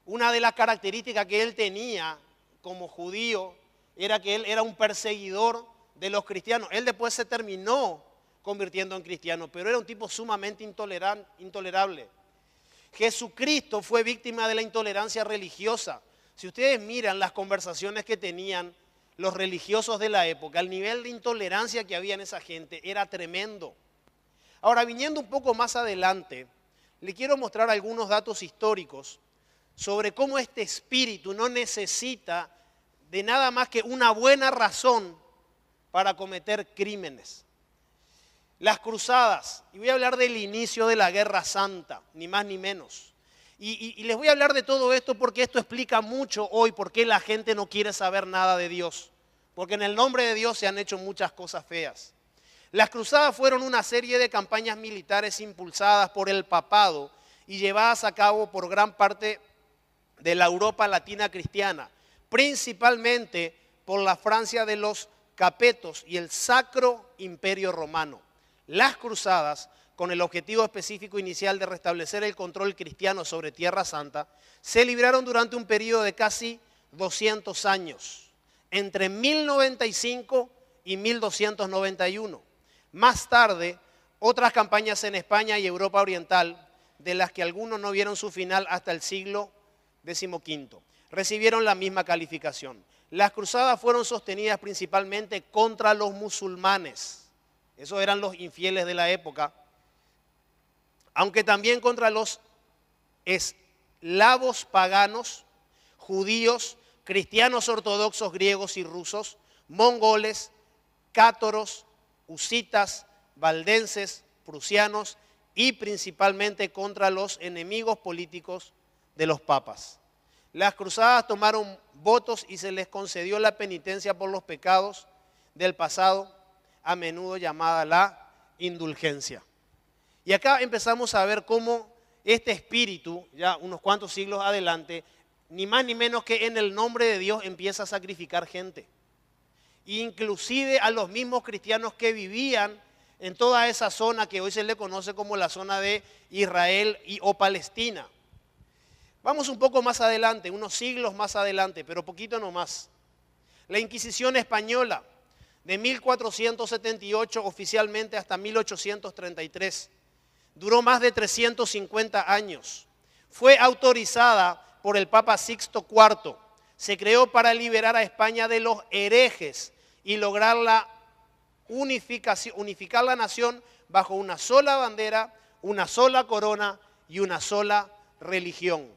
Una de las características que él tenía como judío era que él era un perseguidor de los cristianos. Él después se terminó convirtiendo en cristiano, pero era un tipo sumamente intolerable. Jesucristo fue víctima de la intolerancia religiosa. Si ustedes miran las conversaciones que tenían los religiosos de la época, el nivel de intolerancia que había en esa gente era tremendo. Ahora, viniendo un poco más adelante, le quiero mostrar algunos datos históricos sobre cómo este espíritu no necesita de nada más que una buena razón para cometer crímenes. Las cruzadas, y voy a hablar del inicio de la Guerra Santa, ni más ni menos. Y les voy a hablar de todo esto porque esto explica mucho hoy por qué la gente no quiere saber nada de Dios. Porque en el nombre de Dios se han hecho muchas cosas feas. Las cruzadas fueron una serie de campañas militares impulsadas por el papado y llevadas a cabo por gran parte de la Europa latina cristiana, principalmente por la Francia de los Capetos y el Sacro Imperio Romano. Las cruzadas, con el objetivo específico inicial de restablecer el control cristiano sobre Tierra Santa, se libraron durante un periodo de casi 200 años, entre 1095 y 1291. Más tarde, otras campañas en España y Europa Oriental, de las que algunos no vieron su final hasta el siglo XV, recibieron la misma calificación. Las cruzadas fueron sostenidas principalmente contra los musulmanes, esos eran los infieles de la época, aunque también contra los eslavos paganos, judíos, cristianos ortodoxos griegos y rusos, mongoles, cátoros, husitas, valdenses, prusianos y principalmente contra los enemigos políticos de los papas. Las cruzadas tomaron votos y se les concedió la penitencia por los pecados del pasado, a menudo llamada la indulgencia. Y acá empezamos a ver cómo este espíritu, ya unos cuantos siglos adelante, ni más ni menos que en el nombre de Dios empieza a sacrificar gente. Inclusive a los mismos cristianos que vivían en toda esa zona que hoy se le conoce como la zona de Israel o Palestina. Vamos un poco más adelante, unos siglos más adelante, pero poquito nomás. La Inquisición española, de 1478 oficialmente hasta 1833, duró más de 350 años. Fue autorizada por el Papa Sixto IV. Se creó para liberar a España de los herejes y lograr la unificar la nación bajo una sola bandera, una sola corona y una sola religión.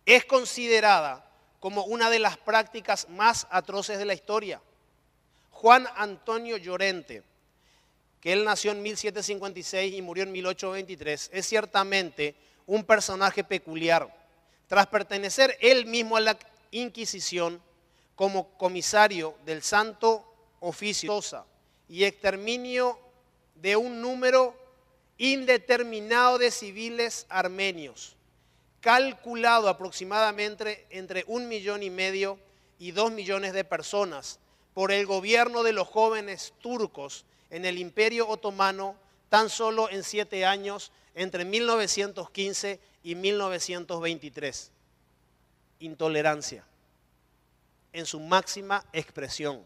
Es considerada como una de las prácticas más atroces de la historia. Juan Antonio Llorente, que él nació en 1756 y murió en 1823, es ciertamente un personaje peculiar. Tras pertenecer él mismo a la Inquisición como comisario del Santo Oficio y exterminio de un número indeterminado de civiles armenios, calculado aproximadamente entre 1,5 millones y 2 millones de personas por el gobierno de los jóvenes turcos en el Imperio Otomano tan solo en 7 años, entre 1915 y 1923. Intolerancia en su máxima expresión.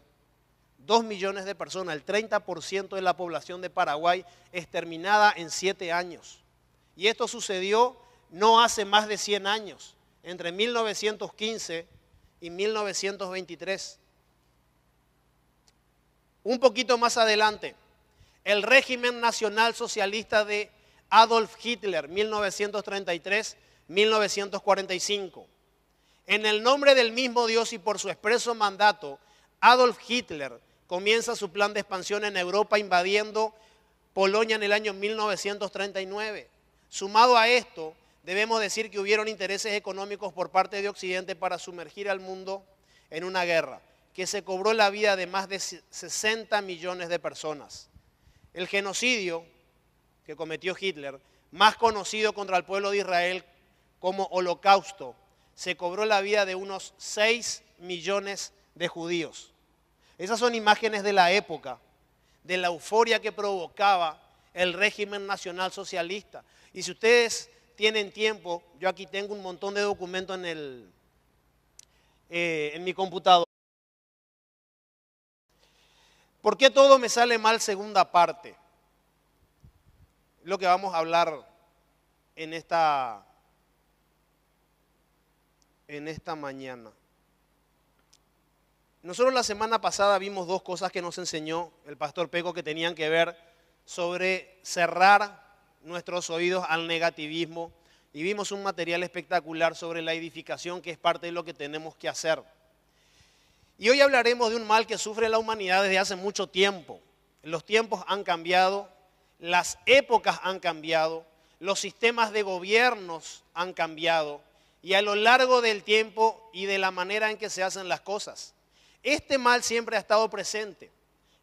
2 millones de personas, el 30% de la población de Paraguay exterminada en 7 años. Y esto sucedió no hace más de 100 años, entre 1915 y 1923. Un poquito más adelante, el régimen nacional socialista de Adolf Hitler, 1933-1945. En el nombre del mismo Dios y por su expreso mandato, Adolf Hitler comienza su plan de expansión en Europa invadiendo Polonia en el año 1939. Sumado a esto, debemos decir que hubieron intereses económicos por parte de Occidente para sumergir al mundo en una guerra que se cobró la vida de más de 60 millones de personas. El genocidio que cometió Hitler, más conocido contra el pueblo de Israel como Holocausto, se cobró la vida de unos 6 millones de judíos. Esas son imágenes de la época, de la euforia que provocaba el régimen nacional socialista. Y si ustedes tienen tiempo, yo aquí tengo un montón de documentos en mi computadora. ¿Por qué todo me sale mal segunda parte? Lo que vamos a hablar en esta mañana. Nosotros la semana pasada vimos dos cosas que nos enseñó el pastor Peco que tenían que ver sobre cerrar nuestros oídos al negativismo y vimos un material espectacular sobre la edificación que es parte de lo que tenemos que hacer. Y hoy hablaremos de un mal que sufre la humanidad desde hace mucho tiempo. Los tiempos han cambiado, las épocas han cambiado, los sistemas de gobiernos han cambiado y a lo largo del tiempo y de la manera en que se hacen las cosas. Este mal siempre ha estado presente.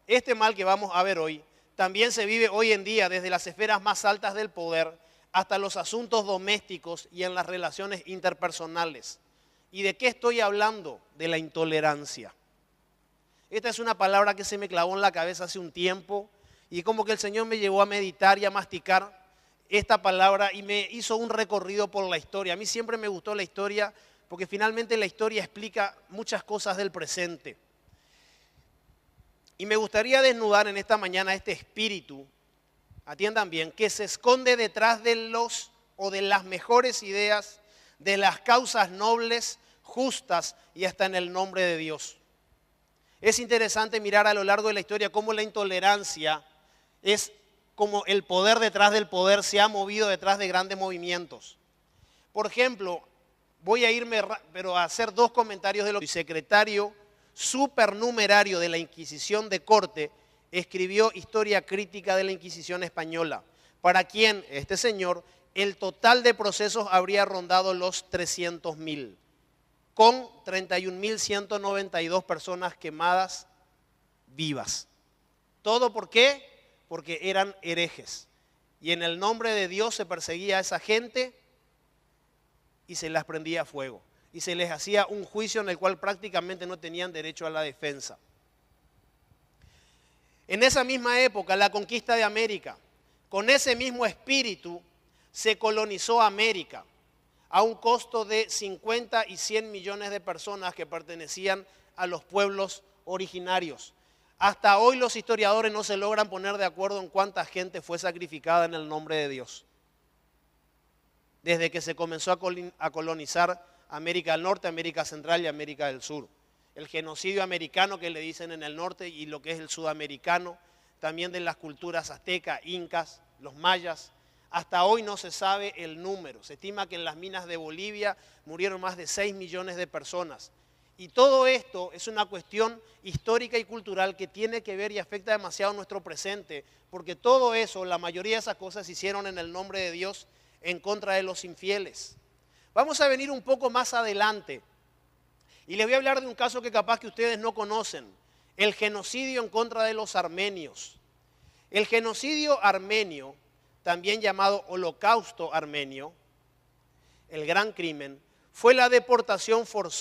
Este mal que vamos a ver hoy también se vive hoy en día desde las esferas más altas del poder hasta los asuntos domésticos y en las relaciones interpersonales. ¿Y de qué estoy hablando? De la intolerancia. Esta es una palabra que se me clavó en la cabeza hace un tiempo y como que el Señor me llevó a meditar y a masticar esta palabra y me hizo un recorrido por la historia. A mí siempre me gustó la historia porque finalmente la historia explica muchas cosas del presente. Y me gustaría desnudar en esta mañana este espíritu, atiendan bien, que se esconde detrás de los o de las mejores ideas, de las causas nobles, justas y hasta en el nombre de Dios. Es interesante mirar a lo largo de la historia cómo la intolerancia es como el poder detrás del poder se ha movido detrás de grandes movimientos. Por ejemplo, voy a irme pero a hacer dos comentarios de lo que el secretario supernumerario de la Inquisición de Corte escribió Historia Crítica de la Inquisición Española, para quien este señor el total de procesos habría rondado los 300.000, con 31.192 personas quemadas vivas. ¿Todo por qué? Porque eran herejes. Y en el nombre de Dios se perseguía a esa gente y se las prendía a fuego. Y se les hacía un juicio en el cual prácticamente no tenían derecho a la defensa. En esa misma época, la conquista de América, con ese mismo espíritu, se colonizó América a un costo de 50 y 100 millones de personas que pertenecían a los pueblos originarios. Hasta hoy los historiadores no se logran poner de acuerdo en cuánta gente fue sacrificada en el nombre de Dios. Desde que se comenzó a colonizar América del Norte, América Central y América del Sur. El genocidio americano que le dicen en el norte y lo que es el sudamericano, también de las culturas aztecas, incas, los mayas. Hasta hoy no se sabe el número. Se estima que en las minas de Bolivia murieron más de 6 millones de personas. Y todo esto es una cuestión histórica y cultural que tiene que ver y afecta demasiado nuestro presente, porque todo eso, la mayoría de esas cosas se hicieron en el nombre de Dios en contra de los infieles. Vamos a venir un poco más adelante y les voy a hablar de un caso que capaz que ustedes no conocen, el genocidio en contra de los armenios. El genocidio armenio, también llamado Holocausto armenio, el gran crimen, fue la deportación forzosa